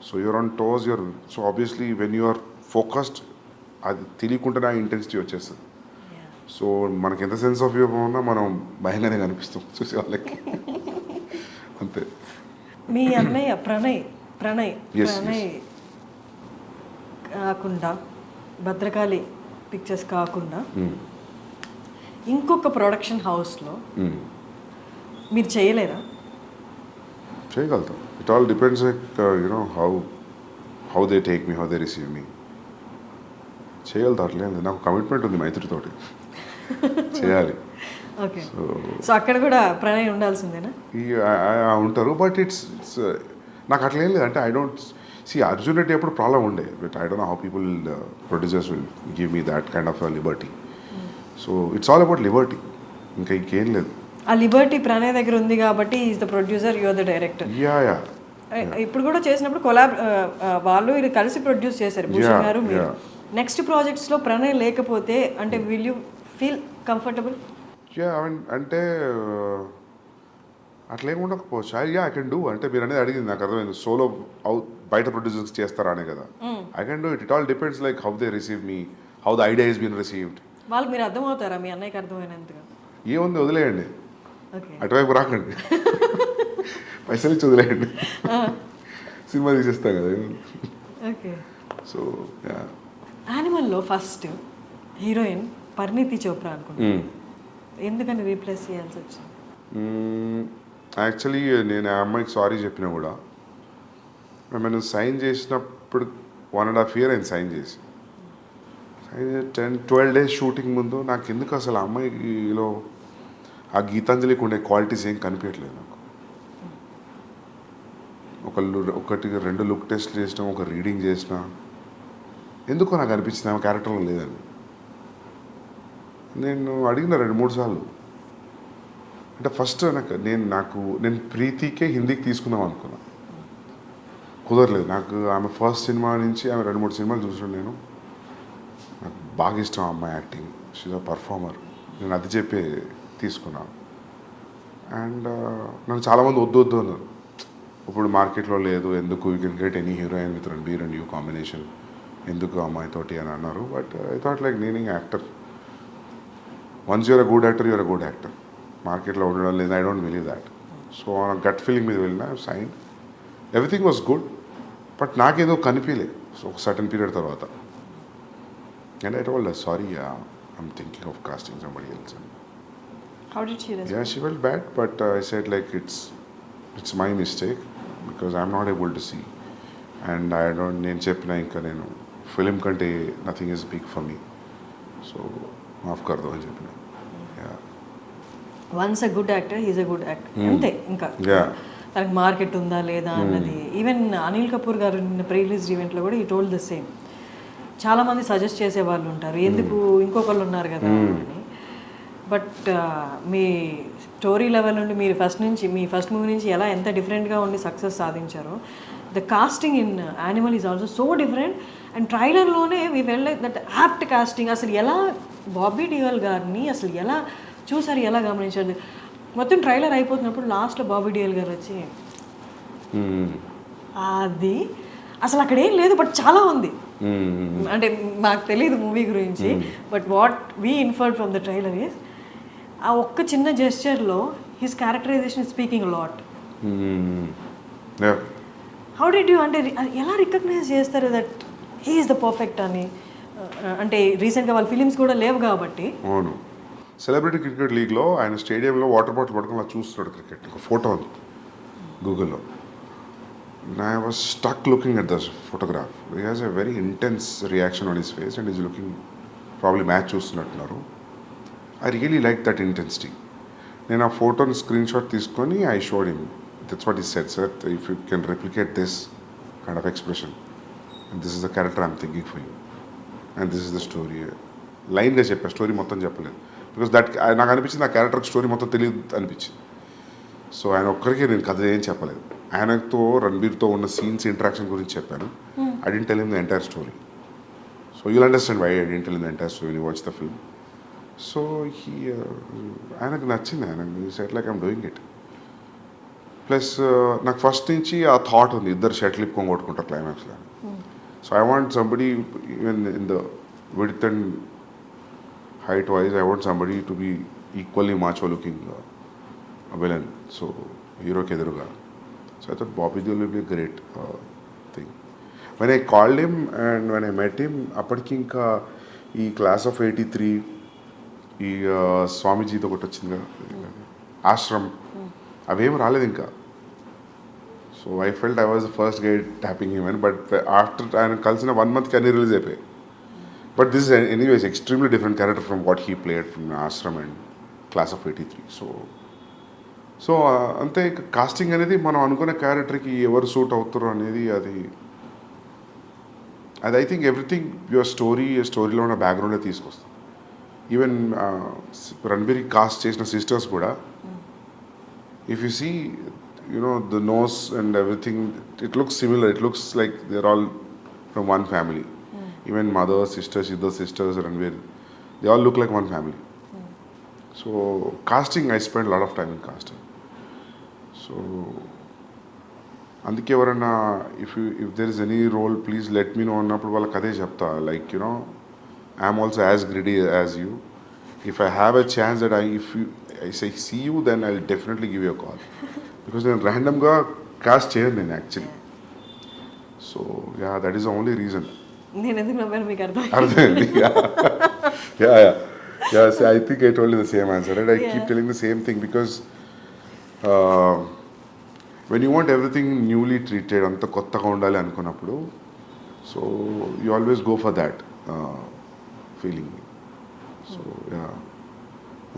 So you're on toes, so obviously when you are focused అది తెలియకుండానే ఆ ఇంటెన్సిటీ వచ్చేస్తుంది. సో మనకి ఎంత సెన్స్ ఆఫ్ హ్యూమర్ ఉన్నా మనం భయంగానే కనిపిస్తాం చూసే వాళ్ళకి. అంతే. మీ అన్నయ్య ప్రణయ్ కాకుండా భద్రకాళి పిక్చర్స్ కాకుండా ఇంకొక ప్రొడక్షన్ హౌస్లో మీరు చేయలేరా? చేయగలుగుతాం. It all depends you know how they take me, how they receive me. చేయగలుగుతా, అట్లేదు. నాకు కమిట్మెంట్ ఉంది మైత్రితోటి, చేయాలి. ఓకే. సో అక్కడ కూడా ప్రణయ్ ఉండాల్సిందేనా? ఉంటారు, బట్ ఇట్స్ నాకు అట్లా ఏం లేదు. అంటే I don't see Arjun Reddy ఎప్పుడు ప్రాబ్లం ఉండే, but I don't know how people producers will give me that kind of liberty. So it's all about liberty, ఇంకా ఇంకేం లేదు. ఆ లిబర్టీ ప్రణయ్ దగ్గర ఉంది కాబట్టి is the producer, you are the director. Yeah. ఇప్పుడు కూడా చేసినప్పుడు వాళ్ళు ఇది కలిసి ప్రొడ్యూస్ చేశారు, భూషణ్ గారు మీరు. నెక్స్ట్ ప్రాజెక్ట్స్లో ప్రణయ్ లేకపోతే అంటే విల్ యూ ఫీల్ కంఫర్టబుల్? అంటే అట్లా ఏమి ఉండకపోవచ్చు. I can do. అంటే మీరు అనేది అడిగింది నాకు అర్థమైంది. సోలో బయట ప్రొడ్యూసర్స్ చేస్తారా అనే కదా. I can do it. It all depends like how they receive me, how the idea is been received. వాళ్ళకి మీరు అర్థమవుతారా? మీ అన్నయ్యకి అర్థమైనంతగా ఏముంది, వదిలేయండి, అటువైపు రాకండి, పైసలు ఇచ్చి వదిలేయండి, సినిమా తీసేస్తాం కదా. ఓకే. సో యానిమల్లో ఫస్ట్ హీరోయిన్ పరిణీతి చోప్రా అనుకుంటున్నాను, ఎందుకని రీప్లేస్ చేయాల్సి వచ్చింది? యాక్చువల్లీ నేను ఆ అమ్మాయికి సారీ చెప్పినా కూడా, మేము సైన్ చేసినప్పుడు 1.5 years అయింది సైన్ చేసి. 10-12 days షూటింగ్ ముందు నాకు ఎందుకు అసలు ఆ అమ్మాయిలో ఆ గీతాంజలికి ఉండే క్వాలిటీస్ ఏం కనిపించట్లేదు నాకు. 1-2 లుక్ టెస్ట్ చేసినా, ఒక రీడింగ్ చేసినా, ఎందుకో నాకు అనిపించింది ఆమె క్యారెక్టర్లో లేదని. నేను అడిగిన 2-3 సార్లు. అంటే ఫస్ట్ నేను ప్రీతికే హిందీకి తీసుకుందాం అనుకున్నా, కుదరలేదు. నాకు ఆమె ఫస్ట్ సినిమా నుంచి ఆమె 2-3 సినిమాలు చూసాను నేను. నాకు బాగా ఇష్టం ఆ అమ్మాయి యాక్టింగ్, షీజ్ అ పర్ఫార్మర్. నేను అది చెప్పి తీసుకున్నాను. అండ్ నన్ను చాలామంది వద్దు అన్నారు. ఇప్పుడు మార్కెట్లో లేదు, ఎందుకు, you can get any heroine with Ranbir and you combination, ఎందుకు అమ్మాయితోటి అని అన్నారు. బట్ ఐ థాట్ లైక్ నేను actor, once you're a good actor, you're a good actor. మార్కెట్లో ఉండడం లేదు, I don't believe that. So gut feeling మీద వెళ్ళిన sign, everything was good, but నాకేదో కనిపించలేదు. సో ఒక సర్టన్ పీరియడ్ తర్వాత, and I told her sorry, I'm thinking of casting somebody else. How did she respond? Yeah, she felt bad, but I said like it's my mistake because I'm not able to see, and I don't. నేను చెప్పిన ఇంకా నేను film కంటే nothing is big for me, so మాఫ్ కర్దో అని చెప్పిన. Once a good actor, he's a good actor, అంతే. ఇంకా తనకి మార్కెట్ ఉందా లేదా అన్నది. ఈవెన్ అనిల్ కపూర్ గారు నిన్న ప్రీ రిలీజ్ ఈవెంట్లో కూడా ఈ టోల్డ్ ద సేమ్. చాలామంది సజెస్ట్ చేసే వాళ్ళు ఉంటారు, ఎందుకు ఇంకొకళ్ళు ఉన్నారు కదా అని. బట్ మీ స్టోరీ లెవెల్ నుండి మీరు మీ ఫస్ట్ మూవీ నుంచి ఎంత డిఫరెంట్గా ఉండి సక్సెస్ సాధించారో, the casting in Animal is also so different. And ట్రైలర్లోనే we felt like that apt casting. అసలు ఎలా బాబీ డియోల్ గారిని అసలు ఎలా చూసారు, ఎలా గమనించారు? మొత్తం ట్రైలర్ అయిపోతున్నప్పుడు లాస్ట్లో బాబీ డియోల్ గారు వచ్చి అది అసలు అక్కడ ఏం లేదు, బట్ చాలా ఉంది. అంటే మాకు తెలియదు మూవీ గురించి, but what we inferred from the trailer is ఆ ఒక్క చిన్న జెస్చర్లో his characterization speaking lot. How did you అంటే ఎలా రికగ్నైజ్ చేస్తారు that he is the perfect అని? అంటే రీసెంట్గా వాళ్ళ ఫిలిమ్స్ కూడా లేవు కాబట్టి. అవును, సెలబ్రిటీ క్రికెట్ లీగ్లో ఆయన స్టేడియంలో వాటర్ బాటిల్ పట్టుకుని అలా చూస్తున్నాడు క్రికెట్. ఒక ఫోటో ఉంది గూగుల్లో. I was stuck looking at this photograph. He has a very intense reaction on his face and he's looking, probably match చూస్తున్నట్టున్నారు. I really liked that intensity. నేను ఆ ఫోటోని స్క్రీన్ షాట్ తీసుకొని I showed him. That's what he said, sir. If you can replicate this kind of expression, and this is the character I'm thinking for you, and this is the story. లైన్గా చెప్పా, story మొత్తం చెప్పలేదు. Because that నాకు అనిపించింది ఆ క్యారెక్టర్కి story మొత్తం తెలియదు అనిపించింది. సో ఆయన ఒక్కరికి నేను కథ ఏం చెప్పలేదు. ఆయనతో రణబీర్తో ఉన్న సీన్స్ ఇంటరాక్షన్ గురించి చెప్పాను. I didn't tell him the entire story. So you'll understand why I didn't tell him the entire story, watch the film. So ఆయనకు నచ్చింది. ఆయనకు set like I'm doing it. Plus నాకు ఫస్ట్ నుంచి ఆ thought ఉంది, ఇద్దరు షటిల్ ఇప్పుకొని కొట్టుకుంటారు క్లైమాక్స్లో. So I want somebody even in the width and height wise, I want somebody to be equally macho looking villain. So hero ke eduruga. So I thought Bobby Deol will be a great thing. When I called him and when I met him, appadiki inka ee class of 83 ee Swamiji తో ఒకటి వచ్చింది కదా, ఆశ్రమ్, అవేం రాలేదు ఇంకా. So I felt I was the first guy tapping him అని. But after ఆయన కలిసిన 1 month అన్నీ రిలీజ్ అయిపోయాయి. But this is anyways extremely different character from what he played from Ashram and Class of 83. So అంతే casting అనేది మనం అనుకునే క్యారెక్టర్కి ఎవరు సూట్ అవుతారో అనేది అది ఐ థింక్ ఎవ్రీథింగ్ యువర్ స్టోరీలో ఉన్న బ్యాక్గ్రౌండే తీసుకొస్తాం. ఈవెన్ రణబీర్ కాస్ట్ చేసిన సిస్టర్స్ కూడా, if you see you know the nose and everything, it looks similar. It looks like they are all from one family. Even mother, sisters, either sisters, Ranveer, they all look like one family. So casting, I spent a lot of time in casting. So అందుకే ఎవరన్నా if there is any role, please let me know అన్నప్పుడు వాళ్ళకి అదే చెప్తా. Like, you know, I am also as greedy as you. If I have a chance that I say see you, then I'll definitely give you a call. Because నేను randomగా cast చేయను నేను actually. So yeah, that is the only reason. నేను ఎందుకు నవ్వాను మీకు అర్థమైంది. I think I told you the same answer, right? I keep telling the same thing because when you want everything newly treated, అంత కొత్తగా ఉండాలి అనుకున్నప్పుడు, so you always go for that feeling. So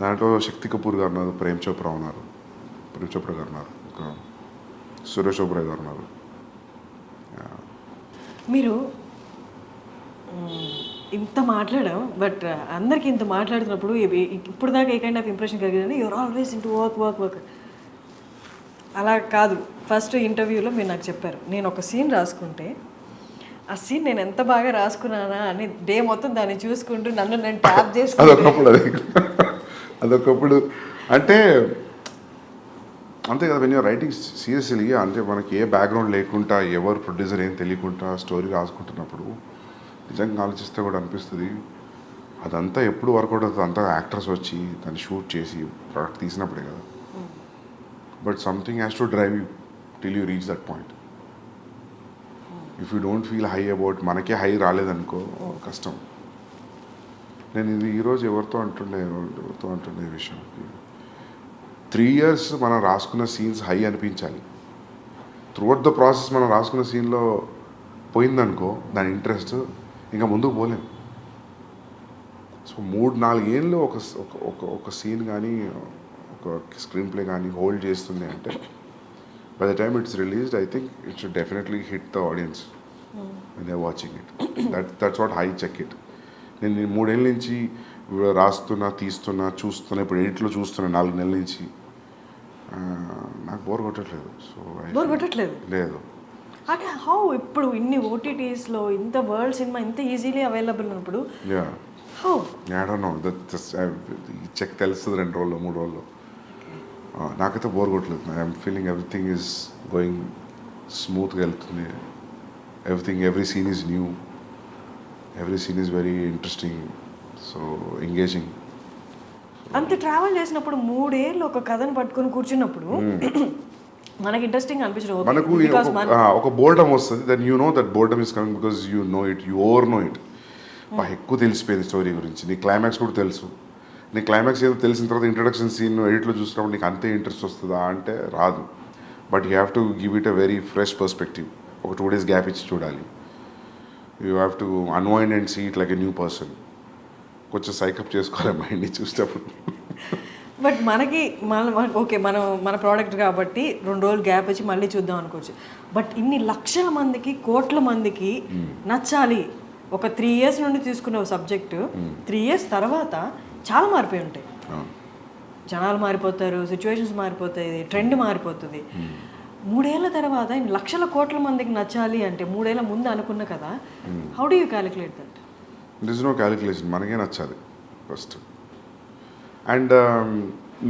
దాంట్లో శక్తి కపూర్ గారు ఉన్నారు, ప్రేమ్ చోప్రా గారు ఉన్నారు, ఇంకా సురేష్ ఓబ్రాయ్ గారు ఉన్నారు. మీరు ఇంత మాట్లాడాం, బట్ అందరికీ ఇంత మాట్లాడుతున్నప్పుడు ఇప్పుడు దాకా ఏ కైండ్ ఆఫ్ ఇంప్రెషన్ కలిగిందంటే యూఆర్ ఆల్వేస్ ఇంటూ వర్క్. అలా కాదు. ఫస్ట్ ఇంటర్వ్యూలో మీరు నాకు చెప్పారు, నేను ఒక సీన్ రాసుకుంటే ఆ సీన్ నేను ఎంత బాగా రాసుకున్నానా అని డే మొత్తం దాన్ని చూసుకుంటూ నన్ను నేను ట్యాప్ చేసుకుంటాను. అదొకప్పుడు అంటే అంతే కదా. వెన్ యూర్ రైటింగ్ సీరియస్లీ, అంటే మనకి ఏ బ్యాక్గ్రౌండ్ లేకుండా, ఎవరు ప్రొడ్యూసర్ ఏం తెలియకుండా స్టోరీ రాసుకుంటున్నప్పుడు నిజంగా ఆలోచిస్తే కూడా అనిపిస్తుంది అదంతా ఎప్పుడు వర్కౌట్ అవుతుంది. అంతా యాక్టర్స్ వచ్చి దాన్ని షూట్ చేసి ప్రోడక్ట్ తీసినప్పుడే కదా. But something has to drive you till you reach that point. If you don't feel high about, మనకే హై రాలేదనుకో కష్టం. నేను ఇది ఈరోజు ఎవరితో అంటుండే ఈ విషయం, 3 years మనం రాసుకున్న సీన్స్ హై అనిపించాలి. త్రూఅవుట్ ద ప్రాసెస్ మనం రాసుకున్న సీన్లో పోయిందనుకో దాని ఇంట్రెస్ట్, ఇంకా ముందుకు పోలేం. సో 3-4 ఏళ్ళు ఒక సీన్ కానీ ఒక స్క్రీన్ ప్లే కానీ హోల్డ్ చేస్తుంది అంటే, by the time it's released, I think it should definitely hit the audience when they are watching it. That's what I check it. నేను 3 ఏళ్ళ నుంచి రాస్తున్నా, తీస్తున్నా, చూస్తున్నా, ఇప్పుడు ఎడిట్లో చూస్తున్నా 4 నెలల నుంచి. నాకు బోర్ కొట్టట్లేదు. సో బోర్ కొట్టట్లేదు లేదు. అంటే హౌ ఇప్పుడు ఇన్ని ఓటీటీస్లో ఇంత వరల్డ్ సినిమా ఇంత ఈజీలీ అవైలబుల్ ఉన్నప్పుడు how? I don't know. Check తెలుస్తుంది 2 రోజుల్లో 3 రోజుల్లో. నాకైతే బోర్ కొట్టలేదు. I'm feeling everything is going స్మూత్గా వెళ్తుంది. every scene is new, every scene is very interesting, so engaging. అంత ట్రావెల్ చేసినప్పుడు 3 ఏళ్ళు ఒక కథను పట్టుకొని కూర్చున్నప్పుడు మనకి ఇంట్రెస్టింగ్ అనిపించడం మనకు బికాస్ ఒక బోర్డమ్ వస్తుంది then you know that boredom is coming because you know it you over know it ఎక్కువ తెలిసిపోయింది స్టోరీ గురించి నీ క్లైమాక్స్ కూడా తెలుసు. నీ క్లైమాక్స్ ఏదో తెలిసిన తర్వాత ఇంట్రడక్షన్ సీన్ ఎడిట్లో చూసినప్పుడు నీకు అంతే ఇంట్రెస్ట్ వస్తుందా అంటే రాదు. But you have to give it a very fresh perspective. ఒక 2 days గ్యాప్ ఇచ్చి చూడాలి. You have to unwind and see it like a new person. కొంచెం సైకప్ చేసుకోవాలి మైండ్ని చూసేటప్పుడు. బట్ మనకి ఓకే మన ప్రోడక్ట్ కాబట్టి 2 రోజులు గ్యాప్ వచ్చి మళ్ళీ చూద్దాం అనుకోవచ్చు. బట్ ఇన్ని లక్షల మందికి కోట్ల మందికి నచ్చాలి. ఒక 3 years నుండి తీసుకున్న సబ్జెక్టు 3 years తర్వాత చాలా మారిపోయి ఉంటాయి. జనాలు మారిపోతారు, సిచ్యువేషన్స్ మారిపోతాయి, ట్రెండ్ మారిపోతుంది. 3 ఏళ్ల తర్వాత ఇన్ని లక్షల కోట్ల మందికి నచ్చాలి అంటే 3 ఏళ్ల ముందు అనుకున్న కదా. How do you calculate that? It is no calculation. మనకే నచ్చాలి ఫస్ట్. అండ్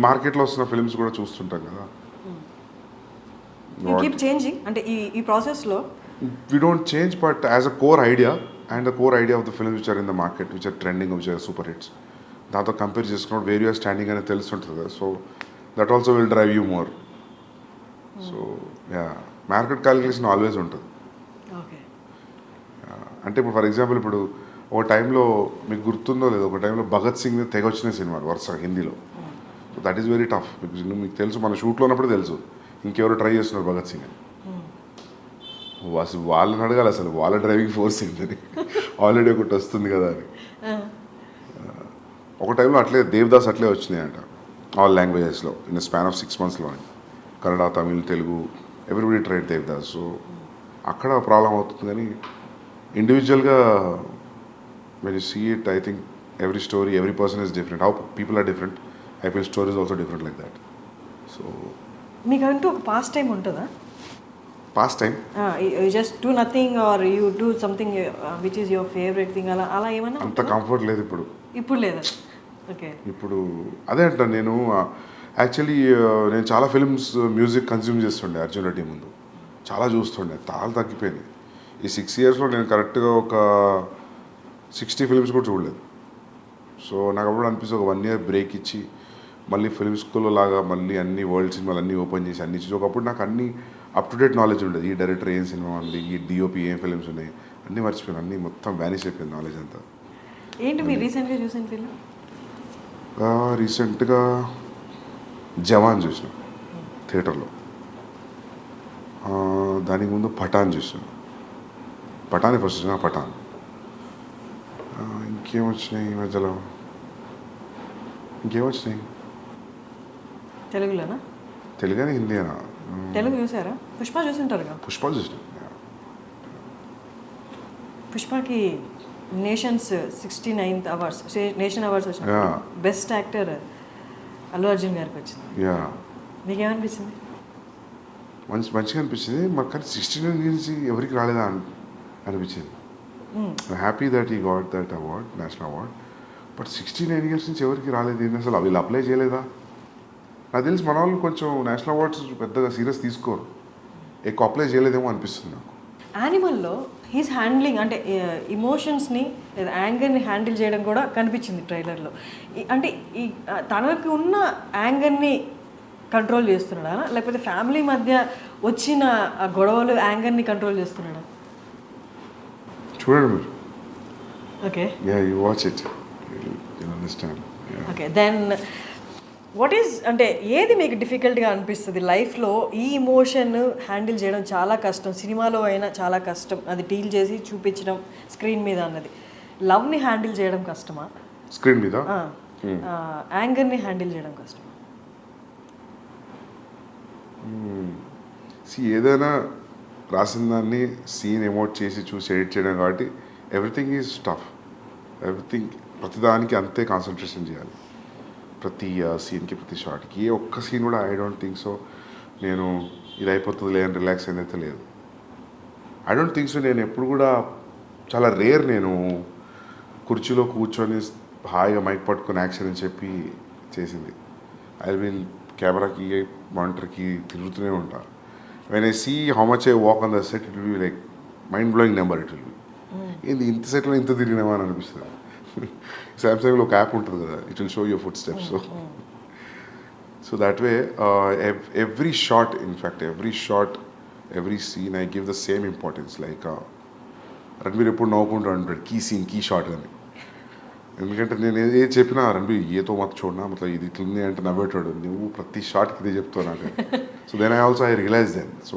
మార్కెట్లో వస్తున్న ఫిల్మ్స్ కూడా చూస్తుంటాం కదా. యూ కీప్ చేంజింగ్ అంటే ఈ ప్రాసెస్లో we don't change, but as a core idea and the core idea of the films which are in the market, which are trending, which are super hits, దాంతో compare చేసుకున్నప్పుడు where you're standing అనేది తెలుస్తుంటుంది కదా. So that also will drive you more. So yeah, market calculation always ఉంటుంది. Okay. అంటే ఇప్పుడు for example ఇప్పుడు ఒక టైంలో మీకు గుర్తుందో లేదో, ఒక టైంలో భగత్ సింగ్ తెగ వచ్చిన సినిమాలు వరుస హిందీలో. So that is very tough because మీకు తెలుసు, మన షూట్లో ఉన్నప్పుడు తెలుసు ఇంకెవరు ట్రై చేస్తున్నారు భగత్ సింగ్ అని. అసలు వాళ్ళని అడగాలి అసలు వాళ్ళ డ్రైవింగ్ ఫోర్స్ ఏంటని. ఆల్రెడీ ఒకటి వస్తుంది కదా అని. ఒక టైంలో అట్లే దేవదాస్ అట్లే వచ్చినాయంట ఆల్ లాంగ్వేజెస్లో in span of 6 months Kannada, Tamil, Telugu everybody tried Devdas. So అక్కడ ప్రాబ్లం అవుతుంది. కానీ ఇండివిజువల్గా when you see it, I think every story, every person is different. How people are different, I feel story is also different like that. So మీకంటూ ఒక past time ఉంటుందా? Past time just do nothing or you do something which is your favourite thing, అలా ఏమన్నా అంత comfort లేదు ఇప్పుడు లేదా? Okay. ఇప్పుడు అదే అంటాను నేను. యాక్చువల్లీ నేను చాలా ఫిల్మ్స్ మ్యూజిక్ కన్జ్యూమ్ చేస్తుండే అర్జున్ రెడ్డి ముందు. చాలా చూస్తుండే, చాలా తగ్గిపోయింది. ఈ 6 yearsలో నేను కరెక్ట్గా ఒక 60 films కూడా చూడలేదు. సో నాకు అప్పుడు అనిపిస్తుంది ఒక 1 year బ్రేక్ ఇచ్చి మళ్ళీ ఫిల్మ్ స్కూల్లో లాగా మళ్ళీ అన్ని వరల్డ్ సినిమాలు అన్నీ ఓపెన్ చేసి అన్ని చూసి ఒకప్పుడు నాకు అన్ని అప్ టు డేట్ నాలెడ్జ్ ఉండేది. ఈ డైరెక్టర్ ఏం సినిమా ఉంది, ఈ డిఓపి ఏం ఫిల్మ్స్ ఉన్నాయి అన్నీ మర్చిపోయాను. అన్నీ మొత్తం వ్యానిష్ అయిపోయింది నాలెడ్జ్ అంతా. ఏంటి మీరు రీసెంట్గా చూసిన ఫిల్మ్? రీసెంట్గా జవాన్ చూసిన థియేటర్లో. దానికి ముందు పఠాన్ చూసిన. పఠాన్ ఫస్ట్ చూసిన, పఠాన్. ఇంకేమొచ్చినాయి ఈ మధ్యలో? ఇంకేమొచ్చినాయి తెలుగులోనా? తెలుగుని హిందీనా? తెలుగు చూసారా? పుష్ప చూసింటారుగా? పుష్ప చూసిన. పుష్పకి nations 69th awards, nation awards వచ్చింది. బెస్ట్ యాక్టర్ అల్లు అర్జున్ గారికి వచ్చింది. యా, మీకేమనిపించింది? మంచిగా అనిపించింది. మాకు కానీ 69 నుంచి ఎవరికి రాలేదా అనిపించింది. Happy that he got that award, national award. But 69 years నుంచి ఎవరికి రాలేదు ఏంటి అసలు? వీళ్ళు అప్లై చేయలేదా? నాకు తెలిసి మన వాళ్ళు కొంచెం నేషనల్ అవార్డ్స్ పెద్దగా సీరియస్ తీసుకోరు, ఎక్కువ అప్లై చేయలేదేమో అనిపిస్తుంది నాకు. యానిమల్లో హీస్ హ్యాండ్లింగ్ అంటే ఇమోషన్స్ని లేదా యాంగర్ని హ్యాండిల్ చేయడం కూడా కనిపించింది ట్రైలర్లో. అంటే ఈ తనకి ఉన్న యాంగర్ని కంట్రోల్ చేస్తున్నాడా, లేకపోతే ఫ్యామిలీ మధ్య వచ్చిన ఆ గొడవలు యాంగర్ని కంట్రోల్ చేస్తున్నాడా? చూడండి మీరు. Okay. Yeah, you watch it, you understand. Okay, then what is అంటే ఏది మీకు డిఫికల్ట్గా అనిపిస్తుంది లైఫ్లో? ఈ ఇమోషన్ హ్యాండిల్ చేయడం చాలా కష్టం, సినిమాలో అయినా చాలా కష్టం, అది డీల్ చేసి చూపించడం స్క్రీన్ మీద అన్నది. లవ్ని హ్యాండిల్ చేయడం కష్టమా స్క్రీన్ మీద? యాంగర్ని హ్యాండిల్ చేయడం కష్టమా? ఏదైనా రాసిన దాన్ని సీన్ ఎమోట్ చేసి చూసి ఎడిట్ చేయడం కాబట్టి ఎవ్రీథింగ్ ఈజ్ టఫ్. ఎవ్రీథింగ్ ప్రతిదానికి అంతే కాన్సన్ట్రేషన్ చేయాలి, ప్రతి సీన్కి, ప్రతి షాట్కి. ఏ ఒక్క సీన్ కూడా ఐ డోంట్ థింక్ సో నేను ఇది అయిపోతుంది లేదని రిలాక్స్ అయితే లేదు. I don't think so. నేను ఎప్పుడు కూడా చాలా రేర్ నేను కుర్చీలో కూర్చొని హాయిగా మైక్ పట్టుకొని యాక్షన్ అని చెప్పి చేసింది. ఐ విల్ కెమెరాకి మానిటర్కి తిరుగుతూనే ఉంటా. When I see how much I walk on the set, it will be like mind blowing number. It will be ఏంది ఇంత సెట్లో ఇంత తిరిగినామా అని అనిపిస్తుంది. సామ్సంగ్లో ఒక యాప్ ఉంటుంది కదా, it will show your foot steps. So So that way, every shot, in fact, every scene, I give the same importance. Like, Ranbir ఎప్పుడు నవ్వుకుంటూ అంటాడు కీ సీన్ కీ షాట్ అని. ఎందుకంటే నేను ఏ చెప్పినా రణబీర్ ఏతో మత చూడనా మతలబ్ ఇది ఇట్లుంది అంటే నవ్వేటాడు, నువ్వు ప్రతి షాట్కి ఇదే చెప్తావు నాకు. So then I realize then. So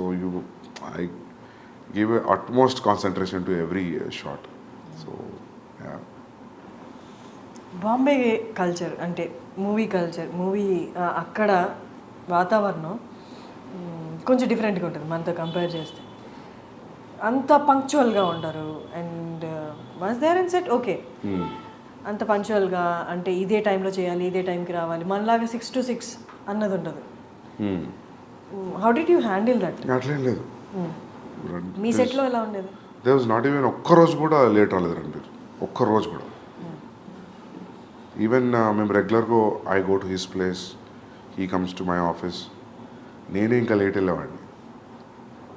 I give utmost concentration to every shot. So Bombay culture అంటే మూవీ అక్కడ వాతావరణం కొంచెం డిఫరెంట్గా ఉంటుంది మనతో కంపేర్ చేస్తే. అంత పంక్చువల్గా ఉంటారు. And once there in set okay, అంత పంక్చువల్గా అంటే ఇదే టైంలో చేయాలి, ఇదే టైంకి రావాలి, మనలాగా 6 to 6 అన్నది ఉండదు. How did you handle that? అట్లేం లేదు. మీ సెట్లో ఎలా ఉండేది? దే వాజ్ నాట్ ఈవెన్ ఒక్కరోజు కూడా లేట్ రాలేదు రణబీర్, ఒక్కరోజు కూడా. ఈవెన్ మేము రెగ్యులర్గా I go to his place, he comes to my office. నేనే ఇంకా లేట్ వెళ్ళేవాడిని,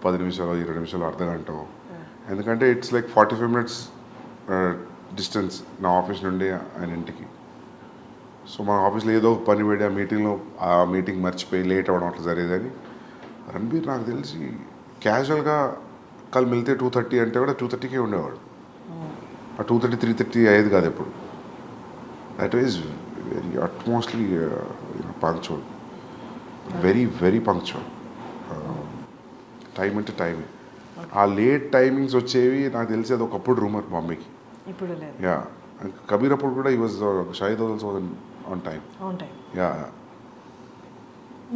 10 నిమిషాలు 20 నిమిషాలు అర్ధగంట. ఎందుకంటే ఇట్స్ లైక్ 45 minutes డిస్టెన్స్ నా ఆఫీస్ నుండి ఆయన ఇంటికి. సో మా ఆఫీస్లో ఏదో పని పెట్టి ఆ మీటింగ్ మర్చిపోయి లేట్ అవ్వడం అట్లా జరిగేదని. రణబీర్ నాకు తెలిసి క్యాజువల్గా కల్ మిలితే 2:30 అంటే కూడా 2:30కే ఉండేవాడు. ఆ 2:30 3:30 అయ్యేది కాదు ఎప్పుడు. That is very utmostly punctual, very very punctual. Time అంటే టైం. ఆ లేట్ టైమింగ్స్ వచ్చేవి నాకు తెలిసి అది ఒకప్పుడు రూమర్ బాంబేకి. ఇప్పుడు లేదు. యా, కబీర్ అప్పుడు కూడా ఈ was Shahid also on time. Yeah,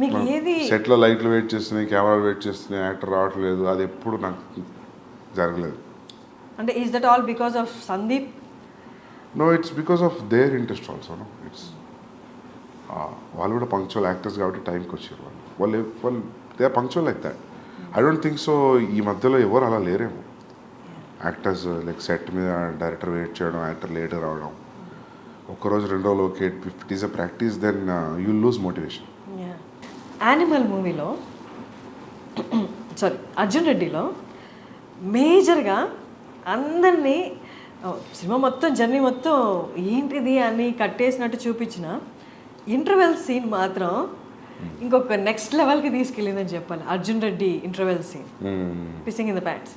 మీకు ఏది సెట్లో లైట్లు వెయిట్ చేస్తున్నాయి, కెమెరాలు వెయిట్ చేస్తున్నాయి, యాక్టర్ రావట్లేదు, అది ఎప్పుడు నాకు జరగలేదు. అంటే is that all because of Sandeep? No, it's because of there interest also. No, it's వాళ్ళు కూడా పంక్చువల్ యాక్టర్స్ కాబట్టి టైంకి వచ్చారు. వాళ్ళు they are punctual like that. I don't think so ఈ మధ్యలో ఎవరు అలా లేరేమో. యాక్టర్స్ లైక్ సెట్ మీద డైరెక్టర్ వెయిట్ చేయడం, యాక్టర్ లేట్ రావడం, ఒక్కరోజు 2 రోజులు okay, if it is a practice then you lose motivation. Animal మూవీలో అర్జున్ రెడ్డిలో మేజర్గా అందరినీ సినిమా మొత్తం జర్నీ మొత్తం ఏంటిది అని కట్టేసినట్టు చూపించిన ఇంటర్వెల్ సీన్ మాత్రం ఇంకొక నెక్స్ట్ లెవెల్కి తీసుకెళ్ళిందని చెప్పాలి. Arjun Reddy interval scene, pissing in the pants.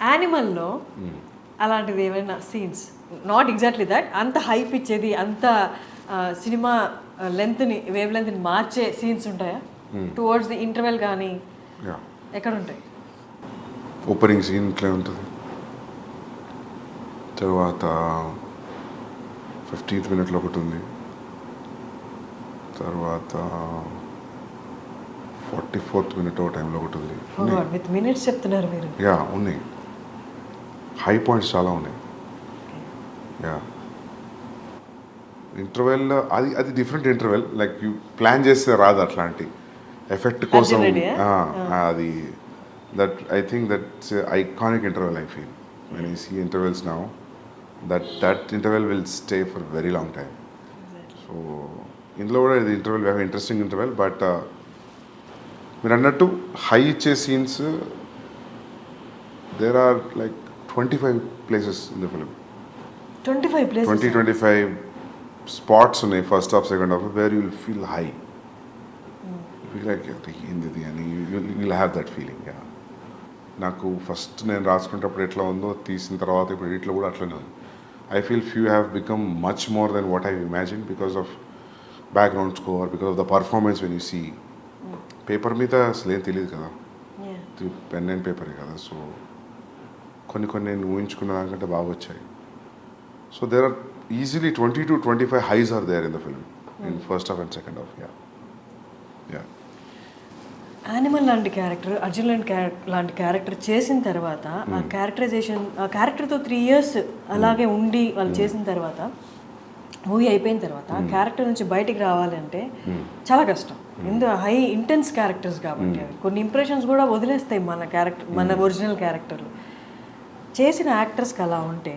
యానిమల్లో అలాంటిది ఏమైనా సీన్స్, నాట్ ఎగ్జాక్ట్లీ దట్, అంత హైప్ ఇచ్చేది, అంత సినిమా వేవ్ లెంత్ని మార్చే సీన్స్ ఉంటాయా టువర్డ్స్ ది ఇంటర్వెల్? కానీ ఎక్కడ ఉంటాయి? ఓపెనింగ్ సీన్ ఇట్లా ఉంటుంది, తర్వాత 15th minute ఒకటి ఉంది, తర్వాత 44th minute టైంలో ఒకటి ఉంది. విత్ మినిట్స్ చెప్తున్నారు మీరు. యా, ఉన్నాయి, హై పాయింట్స్ చాలా ఉన్నాయి. యా, ఇంటర్వెల్ అది different interval. Like you plan చేస్తే రాదు అట్లాంటి ఎఫెక్ట్ కోసం. అది that I think that's iconic interval. I feel when I see intervals now that interval will stay for very long time. సో ఇందులో కూడా ఇది ఇంటర్వెల్ ఇంట్రెస్టింగ్ ఇంటర్వెల్. బట్ మీరు అన్నట్టు హై ఇచ్చే scenes there are like 25 places in the film. 25 places? 25 spots ఉన్నాయి first half second half where you will feel high, feel like ఏంది అని you will have that feeling. నాకు first నేను రాసుకునేటప్పుడు ఎట్లా ఉందో తీసిన తర్వాత ఇప్పుడు ఇట్లా కూడా అట్లనే ఉంది. I feel few have become much more then what I imagine because of background score, because of the performance. When you see paper మీద అసలు ఏం తెలియదు కదా, పెన్ అండ్ పేపరే కదా. సో కొన్ని నేను ఊహించుకున్న దానికంటే బాగా వచ్చాయి. So there are easily 20 to 25 highs are there in the film in first half and second half. Yeah, Animal లాంటి క్యారెక్టర్, అర్జున్ లాంటి క్యారెక్టర్ చేసిన తర్వాత ఆ క్యారెక్టరైజేషన్, ఆ క్యారెక్టర్తో 3 years అలాగే ఉండి వాళ్ళు చేసిన తర్వాత మూవీ అయిపోయిన తర్వాత ఆ క్యారెక్టర్ నుంచి బయటికి రావాలంటే చాలా కష్టం. ఎందుకు హై ఇంటెన్స్ క్యారెక్టర్స్ కాబట్టి అవి కొన్ని ఇంప్రెషన్స్ కూడా వదిలేస్తాయి మన క్యారెక్టర్, మన ఒరిజినల్ క్యారెక్టర్లు. చేసిన యాక్టర్స్కి అలా ఉంటే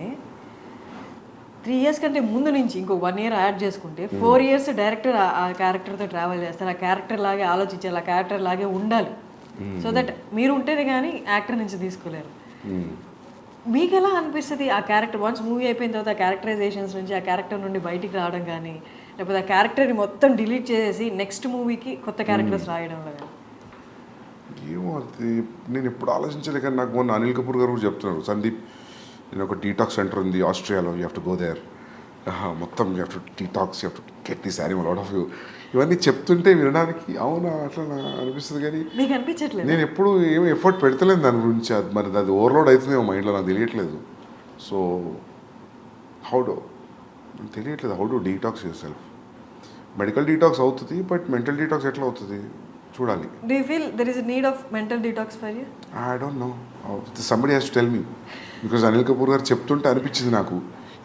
3 years కంటే ముందు నుంచి ఇంకో 1 year యాడ్ చేసుకుంటే 4 years డైరెక్టర్ ఆ క్యారెక్టర్తో ట్రావెల్ చేస్తారు, ఆ క్యారెక్టర్ లాగే ఆలోచించాలి, ఆ క్యారెక్టర్ లాగే ఉండాలి. సో దట్ మీరు ఉంటేనే కానీ యాక్టర్ నుంచి తీసుకోలేరు. మీకు ఎలా అనిపిస్తుంది ఆ క్యారెక్టర్ వన్స్ మూవీ అయిపోయిన తర్వాత ఆ క్యారెక్టరైజేషన్స్ నుంచి ఆ క్యారెక్టర్ నుండి బయటికి రావడం కానీ లేకపోతే ఆ క్యారెక్టర్ని మొత్తం డిలీట్ చేసేసి నెక్స్ట్ మూవీకి కొత్త క్యారెక్టర్స్ రాయడంలో కానీ? ఏమో అది నేను ఎప్పుడు ఆలోచించలే, కానీ నాకు మొన్న అనిల్ కపూర్ గారు కూడా చెప్తున్నారు, సందీప్ నేను ఒక డీటాక్స్ సెంటర్ ఉంది ఆస్ట్రేలియాలో, you have to go there, మొత్తం you have to detox, you have to get this animal out of you. ఇవన్నీ చెప్తుంటే వినడానికి అవునా అట్లా అనిపిస్తుంది, కానీ మీకు అనిపించట్లేదు? నేను ఎప్పుడు ఏమి ఎఫర్ట్ పెడతలేను దాని గురించి. అది మరి అది ఓవర్లోడ్ అవుతుందేమో మైండ్లో, నాకు తెలియట్లేదు. సో హౌ డు తెలియట్లేదు, how do detox your self. Medical detox అవుతుంది, బట్ మెంటల్ డీటాక్స్ ఎట్లా అవుతుంది చూడాలి. Do you feel there is a need of mental detox for you? I don't no, somebody has to tell me, because Anil Kapoor గారు చెప్తుంటే అనిపించింది నాకు,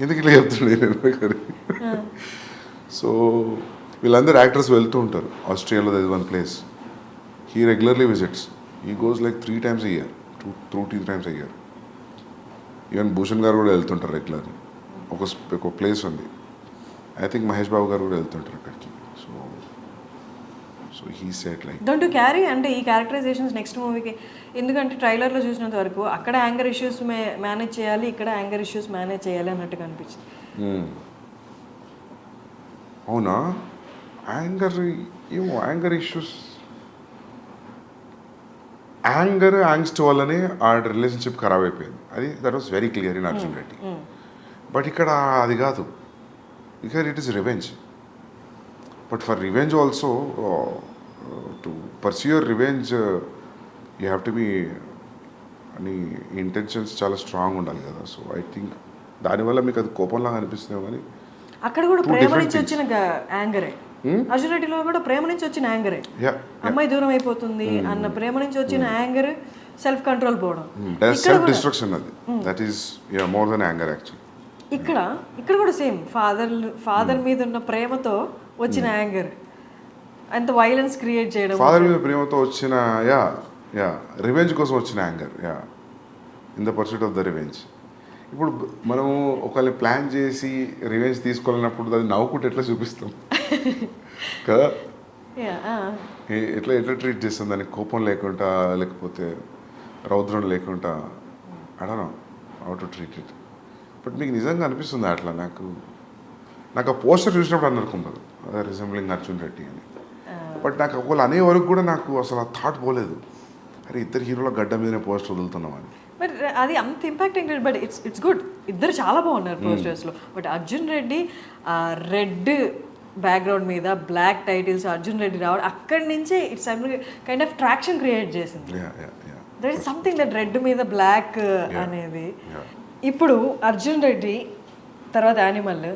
ఎందుకు ఇలా చెప్తుండే. సో వీళ్ళందరూ యాక్టర్స్ వెళ్తూ ఉంటారు ఆస్ట్రేలియాలో, that is one place he regularly visits, he goes like 3 times a year, 2-3 times a year. Even Bhushan గారు కూడా వెళ్తుంటారు రెగ్యులర్లీ. ఒక ప్లేస్ ఉంది, ఐ థింక్ మహేష్ బాబు గారు కూడా వెళ్తుంటారు అక్కడికి. So he set like don't you carry అంటే ఈ క్యారెక్టరైజేషన్స్ నెక్స్ట్ మూవీకి, ఎందుకంటే ట్రైలర్లో చూసినంత వరకు అక్కడ యాంగర్ ఇష్యూస్ మేనేజ్ చేయాలి, ఇక్కడ యాంగర్ ఇష్యూస్ మేనేజ్ చేయాలి అన్నట్టుగా అనిపించింది. అవునా, యాంగర్ ఏమో, యాంగర్ ఇష్యూస్, యాంగ్స్ట్ వల్లనే ఆ రిలేషన్షిప్ ఖరాబ్ అయిపోయింది. అది that was very clear in Arjun Reddy. But ఇక్కడ అది కాదు, ఇక్కడ it is revenge. But for revenge also, to pursue your revenge you have to be, అని ఇంటెన్షన్స్ చాలా స్ట్రాంగ్ ఉండాలి కదా. సో ఐ థింక్ దానివల్ల మీకు అది కోపంలాగా అనిపిస్తుందేమో, కానీ అక్కడ కూడా ప్రేమ నుంచి వచ్చిన యాంగరే, అర్జున్ రెడ్డిలో కూడా ప్రేమ నుంచి వచ్చిన యాంగరే, అమ్మాయి దూరం అయిపోతుంది అన్న ప్రేమ నుంచి వచ్చిన యాంగర్, సెల్ఫ్ కంట్రోల్ పోవడం, సెల్ఫ్ డిస్ట్రక్షన్, అది that is more than anger actually. ఇక్కడ కూడా సేమ్ ఫాదర్ మీద ఉన్న ప్రేమతో వచ్చిన యాంగర్, అంత వైలెన్స్ క్రియేట్ చేయడం, ఫాదర్ మీద ప్రేమతో వచ్చిన రివెంజ్ కోసం వచ్చిన anger, in the pursuit of the revenge. ఇప్పుడు మనము ఒకరిని ప్లాన్ చేసి రివెంజ్ తీసుకోవాలన్నప్పుడు అది నవ్వుకుంటే ఎట్లా చూపిస్తాం కదా, ఎట్లా ట్రీట్ చేస్తాం దానికి, కోపం లేకుండా, లేకపోతే రౌద్రం లేకుండా, I don't know how to treat it. But మీకు నిజంగా అనిపిస్తుంది అట్లా? నాకు ఆ పోస్టర్ చూసినప్పుడు అనుకుంటారు రిజెంబ్లింగ్ అర్జున్ రెడ్డి అని. బట్ నాకు ఒకళ్ళు అనే వరకు కూడా నాకు అసలు ఆ థాట్ పోలేదు, అరే ఇద్దరు హీరోల గడ్డ మీదనే పోస్టర్ వదులుతున్నాం అని. బట్ అది అంత ఇంపాక్టింగ్, బట్ ఇట్స్ గుడ్, ఇద్దరు చాలా బాగున్నారు పోస్టర్స్లో. But Arjun Reddy red background మీద బ్లాక్ టైటిల్స్ అర్జున్ రెడ్డి రావడం, అక్కడి నుంచే it's kind of traction create చేసింది. That is something that red మీద బ్లాక్ అనేది. ఇప్పుడు అర్జున్ రెడ్డి తర్వాత యానిమల్,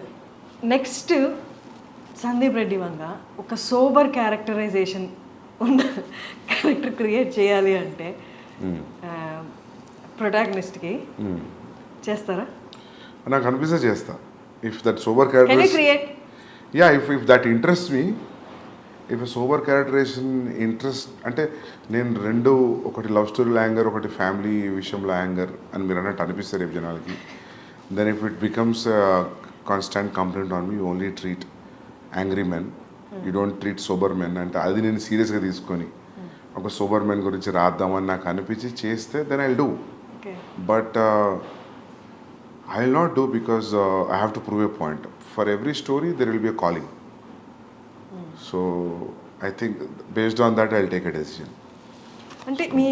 నెక్స్ట్ సందీప్ రెడ్డి వంగ ఒక సోబర్ క్యారెక్టరైజేషన్ ఉన్న క్యారెక్టర్ క్రియేట్ చేయాలి అంటే ప్రొటాగనిస్ట్కి చేస్తారా? నాకు అనిపిస్తే చేస్తా. If that sober character, if that interest me, if sober characterization interest అంటే, నేను రెండు, ఒకటి లవ్ స్టోరీలో యాంగర్, ఒకటి ఫ్యామిలీ విషయంలో యాంగర్ అని మీరు అన్నట్టు అనిపిస్తారు రేపు జనాలకి, then if it becomes constant complaint on me, you only treat angry men, you don't treat sober men అంటే, అది నేను సీరియస్గా తీసుకొని ఒక సోబర్ మెన్ గురించి రాద్దామని నాకు అనిపించి చేస్తే then I will do. But I will not do because I have to prove a point. For every story there will be a calling. So I think based on that I will take a decision. అంటే మీ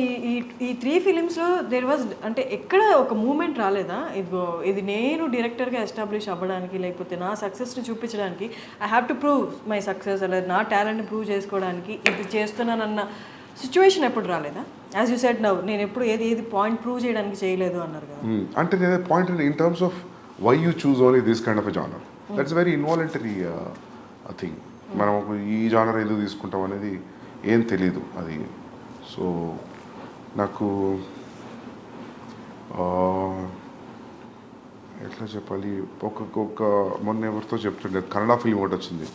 ఈ 3 ఫిలిమ్స్లో there was అంటే ఎక్కడ ఒక moment రాలేదా, ఇదిగో ఇది నేను డైరెక్టర్గా ఎస్టాబ్లిష్ అవ్వడానికి, లేకపోతే నా సక్సెస్ని చూపించడానికి, I have to prove my success, అలా నా టాలెంట్ని ప్రూవ్ చేసుకోవడానికి ఇది చేస్తున్నానన్న సిచ్యువేషన్ ఎప్పుడు రాలేదా? యాజ్ యూ సెడ్ నౌ, నేను ఎప్పుడు ఏది పాయింట్ ప్రూవ్ చేయడానికి చేయలేదు అన్నారు కదా. అంటే నేను point in terms of why you choose only this kind of a genre, that's very involuntary thing. మనం ఈ జానర్ ఎందుకు తీసుకుంటాం అనేది ఏం తెలీదు అది. సో నాకు ఎట్లా చెప్పాలి, ఒక మొన్న ఎవరితో చెప్తుండే కన్నడ ఫిల్మ్ ఒకటి వచ్చింది,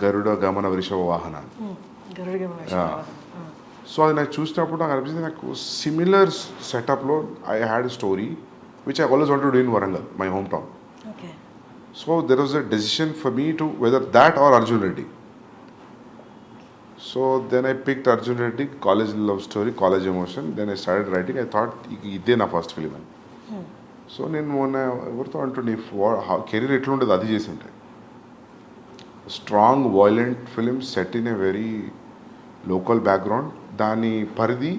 గరుడ గమన వృషభ వాహన. సో అది నాకు చూసినప్పుడు నాకు అనిపించింది, నాకు సిమిలర్ సెటప్లో I had story which I always want to do in Warangal, my home town. So there was a decision for me to whether that or Arjun Reddy. So then I picked Arjun Reddy, college love story, college emotion. Then I started writing. I thought, ఇదే నా first film అని. So నేను మొన్న ఎవరితో అంటుండే career ఎట్లుండదు అది చేసి ఉంటాయి. Strong violent film set in a very local background, దాని పరిధి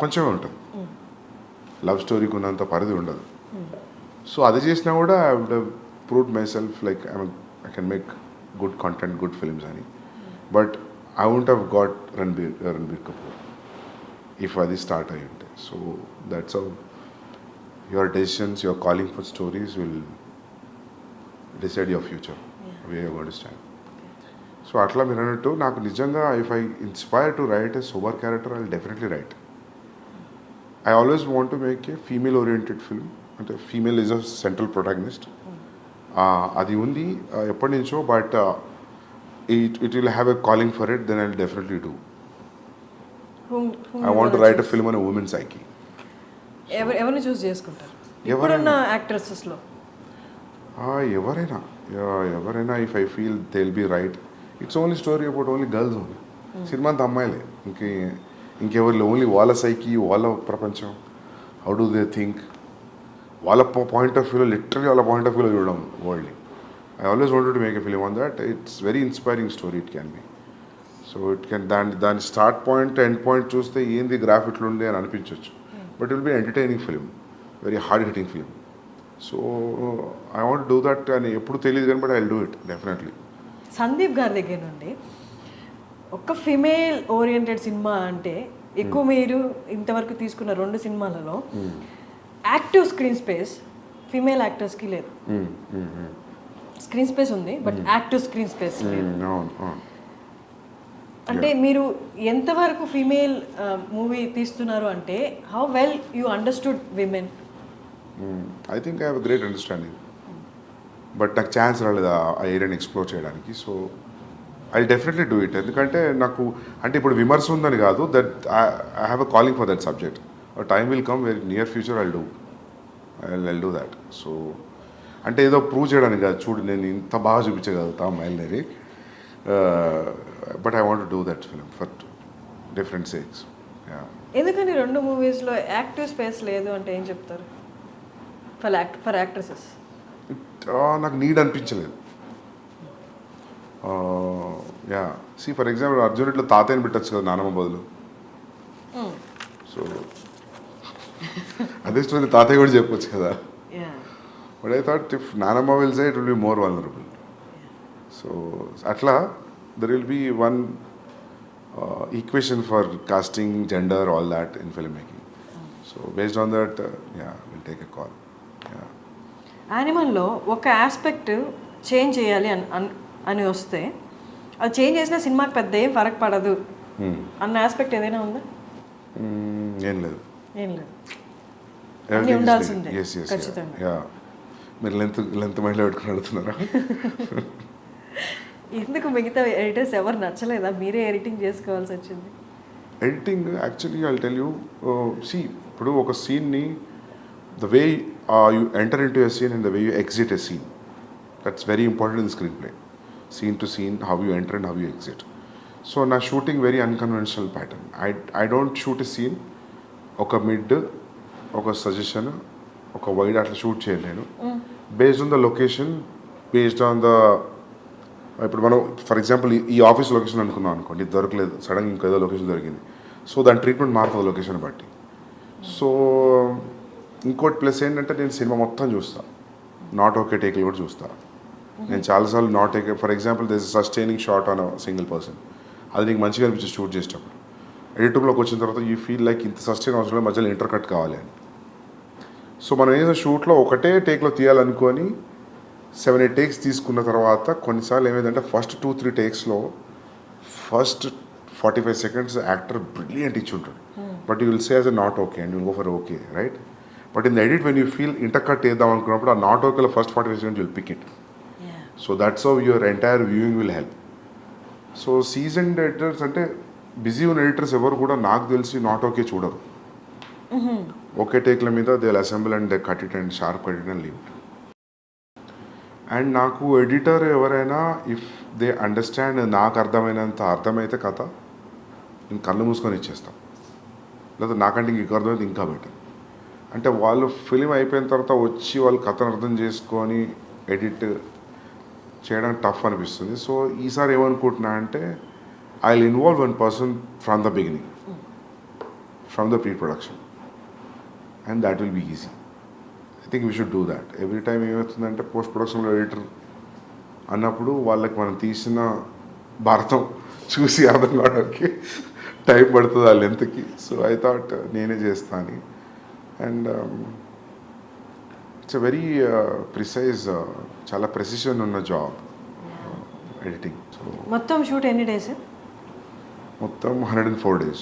కొంచెమే ఉంటుంది. లవ్ స్టోరీకి ఉన్నంత పరిధి ఉండదు. సో అది చేసినా కూడా I would have proved myself like I can make good content, good films అని. But I won't have got Ranbir Kapoor if అది స్టార్ట్ అయ్యి ఉంటే. So that's how your decisions, your calling for stories will decide your future, way you going to stand. So అట్లా మీరు అన్నట్టు నాకు నిజంగా if I inspire to write a super character I will definitely write. I always want to make a female oriented film, అంటే female is a central protagonist. అది ఉంది ఎప్పటి నుంచో. But it will have a calling for it, then I will definitely do. I want to write a film on a women psyche. ఎవరిని choose చేసుకుంటారు ఇప్పుడున్న యాక్ట్రెసెస్లో? ఎవరైనా if I feel they will be right. It's only story about only girls only. Cinema అంతా అమ్మాయిలే, ఇంకెవరు only వాళ్ళ psyche, వాళ్ళ ప్రపంచం, హౌ డూ దే థింక్, వాళ్ళ పాయింట్ ఆఫ్ వ్యూలో, లిటరలీ వాళ్ళ పాయింట్ ఆఫ్ వ్యూలో చూడడం వరల్డ్ని. I always wanted to make a film on that. It's very inspiring story it can be. So it can దాని స్టార్ట్ పాయింట్ ఎండ్ పాయింట్ చూస్తే ఏంది graph ఇట్లుంది అని అనిపించవచ్చు. But it will be entertaining film, very hard hitting film. So I want do that అని ఎప్పుడు తెలియదు కానీ, but I will do it definitely. Sandeep గారి దగ్గర నుండి ఒక ఫిమేల్ ఓరియంటెడ్ సినిమా అంటే ఎక్కువ మీరు ఇంతవరకు తీసుకున్న 2 సినిమాలలో యాక్టివ్ స్క్రీన్ స్పేస్ ఫిమేల్ యాక్టర్స్కి లేదు. స్క్రీన్ స్పేస్ ఉంది బట్ యాక్టివ్ స్క్రీన్ స్పేస్ లేదు. అంటే మీరు ఎంతవరకు ఫీమేల్ మూవీ తీస్తున్నారు అంటే how well you understood women? I think I have a great understanding. But నాకు ఛాన్స్ రాలేదు ఆ ఏరియాని ఎక్స్ప్లోర్ చేయడానికి. So I definitely do it. ఎందుకంటే నాకు అంటే ఇప్పుడు విమర్శ ఉందని కాదు, that I have a calling for that subject. Time will come very near future I do that. So అంటే ఏదో ప్రూవ్ చేయడానికి కాదు, చూడు నేను ఇంత బాగా చూపించగలుగుతా మైల్నరీ. But I want do that film for different sakes. ఎందుకని 2 మూవీస్లో యాక్టివ్ స్పేస్ లేదు అంటే ఏం చెప్తారు ఫర్ యాక్ట్రెసెస్? నాకు నీడ్ అనిపించలేదు. సి ఫర్ ఎగ్జాంపుల్ అర్జున్ ఇట్లా తాతయ్యని పెట్టచ్చు కదా నానమ్మ బదులు. సో అదే స్టోరీ తాతయ్య కూడా చెప్పొచ్చు కదా. బట్ ఐ థాట్ ఇఫ్ నానమ్మ will say it will be more vulnerable. So అట్లా there will be one equation for casting, gender, all that in film making. So based on that will take a call. యానిమల్లో ఒక aspect change చేయాలి అని వస్తే అది change చేసిన సినిమాకి పెద్ద ఏం ఫరక్ పడదు అన్న ఆస్పెక్ట్ ఏదైనా ఉందా? ఏం లేదు. అన్నీ ఉండాల్సిందే ఖచ్చితంగా. మీరు లెంత్ మైండ్లో పెట్టుకుని అడుగుతున్నారా? ఎందుకు మిగతా ఎడిటర్స్ ఎవరు నచ్చలేదా? మీరే ఎడిటింగ్ చేసుకోవాల్సి వచ్చింది. Editing actually I tell you, see ఇప్పుడు ఒక సీన్ని the way you enter into a scene and the way you exit a scene, that's very important in the screenplay. Scene to scene, how you enter and how you exit. So na shooting very unconventional pattern. I don't shoot a scene oka mid oka suggestion oka wide atla shoot cheyalenu based on the location, based on the ఇప్పుడు మనం for example ఈ office location అనుకున్నాం అనుకోండి, దొరకలేదు, సడన్గా ఇంకేదో location దొరికింది. So దాని ట్రీట్మెంట్ మారుతుంది లొకేషన్ బట్టి. సో ఇంకోటి ప్లస్ ఏంటంటే నేను సినిమా మొత్తం చూస్తాను, నాట్ ఓకే టేక్లు కూడా చూస్తాను. నేను చాలాసార్లు not take, for example this sustaining shot on single person, అది నీకు మంచిగా అనిపించి షూట్ చేసేటప్పుడు ఎడిటింగ్లోకి వచ్చిన తర్వాత యూ ఫీల్ లైక్ ఇంత సస్టైన్ అవసరం, మధ్యలో ఇంటర్ కట్ కావాలి అని. సో మనం ఏదో షూట్లో ఒకటే టేక్లో తీయాలనుకొని 7-8 టేక్స్ తీసుకున్న తర్వాత కొన్నిసార్లు ఏమైందంటే ఫస్ట్ 2-3 టేక్స్లో ఫస్ట్ 45 seconds యాక్టర్ బ్రిలియంట్ ఇచ్చి ఉంటాడు, but you will say as a not okay and will go for okay, right? But in the edit when you feel inter cut వేద్దాం అనుకున్నప్పుడు ఆ నాట్ ఓకేలో first 45 seconds will pick it. So that's how your entire viewing will help. So seasoned editors అంటే busy ఉన్న editors ఎవరు కూడా నాకు తెలిసి నాట్ ఓకే చూడరు. ఓకే టేక్ల మీద they will assemble and they cut it and sharp cut it and leave it. And నాకు editor ఎవరైనా ఇఫ్ దే అండర్స్టాండ్, నాకు అర్థమైతే కథ నేను కళ్ళు మూసుకొని ఇచ్చేస్తాను, లేదా నాకంటే ఇంక అర్థమైతే ఇంకా బెటర్. అంటే వాళ్ళు ఫిలిం అయిపోయిన తర్వాత వచ్చి వాళ్ళు కథను అర్థం చేసుకొని ఎడిట్ చేయడానికి టఫ్ అనిపిస్తుంది. సో ఈసారి ఏమనుకుంటున్నా అంటే I will involve one person from the beginning, from the pre production, and that will be easy. I think we should do that. Every time ఏమవుతుందంటే పోస్ట్ ప్రొడక్షన్లో ఎడిటర్ అన్నప్పుడు వాళ్ళకి మనం తీసిన భారతం చూసి అర్థం కావడానికి టైం పడుతుంది ఆ లెంత్కి. సో ఐ థాట్ నేనే చేస్తా అని. And it's a very precise, చాలా ప్రెసిషన్ ఉన్న జాబ్ ఎడిటింగ్. సో మొత్తం షూట్ ఎన్ని డేస్? మొత్తం 104 days.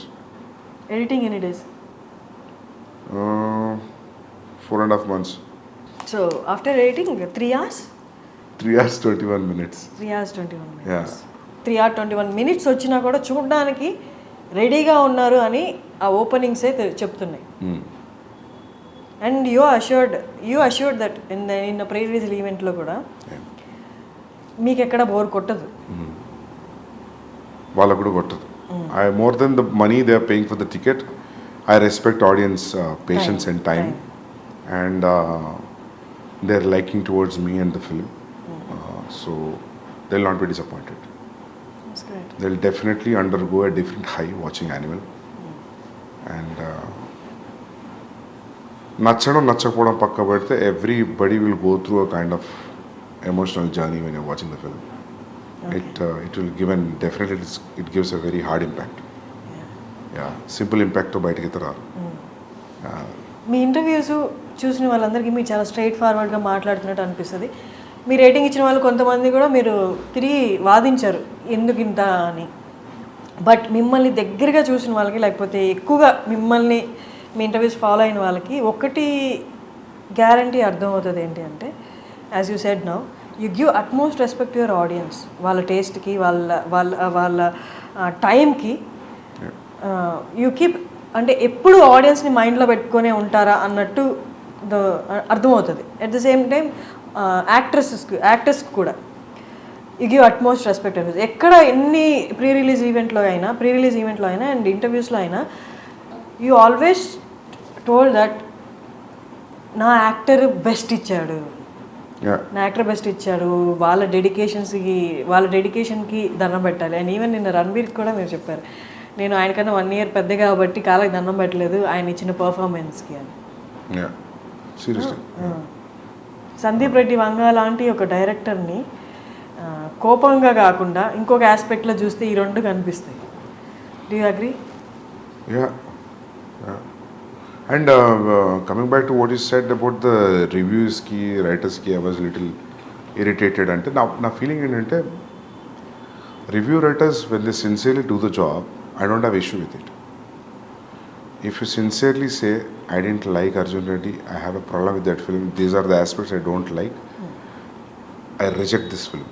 ఎడిటింగ్ ఎన్ని days? 4.5 months. So after editing 3 hours? 3 hours 21 minutes. 3 hours 21 minutes. Yeah. 3 hours 21 minutes వచ్చినా కూడా చూడడానికి రెడీగా ఉన్నారు అని ఆ ఓపెనింగ్సే చెప్తున్నాయి. And you assured that in pre release ఈవెంట్లో కూడా మీకు ఎక్కడ బోర్ కొట్టదు. వాళ్ళకు కూడా కొట్టదు. I more than the money they are paying for the ticket, I respect audience patience and time, and they are liking towards me and the film. So they will not be disappointed. They will definitely undergo a different high watching Animal. And నచ్చడం నచ్చకపోవడం పక్క పెడితే everybody will go through a kind of emotional journey when you're watching the film. Okay. It will give and definitely it gives a very hard impact. Yeah, simple impact తో బయటకి రారు. మీ interviews చూసిన వాళ్ళందరికీ మీరు చాలా స్ట్రైట్ ఫార్వర్డ్గా మాట్లాడుతున్నట్టు అనిపిస్తుంది. మీ rating ఇచ్చిన వాళ్ళు కొంతమంది కూడా మీరు తిరిగి వాదించారు ఎందుకు ఇంత అని. బట్ మిమ్మల్ని దగ్గరగా చూసిన వాళ్ళకి, లేకపోతే ఎక్కువగా మిమ్మల్ని మీ ఇంటర్వ్యూస్ ఫాలో అయిన వాళ్ళకి ఒకటి గ్యారంటీ అర్థమవుతుంది ఏంటి అంటే, as you said now, you give utmost respect your audience. వాళ్ళ టేస్ట్కి, వాళ్ళ వాళ్ళ వాళ్ళ టైంకి యూ కీప్, అంటే ఎప్పుడు ఆడియన్స్ని మైండ్లో పెట్టుకొనే ఉంటారా అన్నట్టు అర్థమవుతుంది. అట్ ద సేమ్ టైం యాక్టర్స్కి కూడా యూ గివ్ అట్మోస్ట్ రెస్పెక్ట్ అనిపిస్తుంది. ఎక్కడ ఎన్ని ప్రీ రిలీజ్ ఈవెంట్లో అయినా అండ్ ఇంటర్వ్యూస్లో అయినా యూ ఆల్వేస్ టోల్డ్ దట్ నా యాక్టర్ బెస్ట్ ఇచ్చాడు, వాళ్ళ డెడికేషన్కి దండం పెట్టాలి. అండ్ ఈవెన్ నిన్న రణబీర్కి కూడా మీరు చెప్పారు, నేను ఆయనకన్నా 1 year పెద్ద కాబట్టి కాళ్ళకి దండం పెట్టలేదు ఆయన ఇచ్చిన పర్ఫార్మెన్స్కి అని. సందీప్ రెడ్డి వంగ లాంటి ఒక డైరెక్టర్ని కోపంగా కాకుండా ఇంకొక ఆస్పెక్ట్లో చూస్తే ఈ రెండు కనిపిస్తాయి. Do you agree? Yeah. And coming back to what you said about the reviews ki, writers ki, I was little irritated. అంటే నా ఫీలింగ్ ఏంటంటే, review writers when they sincerely do the job, I don't have issue with it. If you sincerely say, I didn't like Arjun Reddy, I have a problem with that film, these are the aspects I don't like, I reject this film.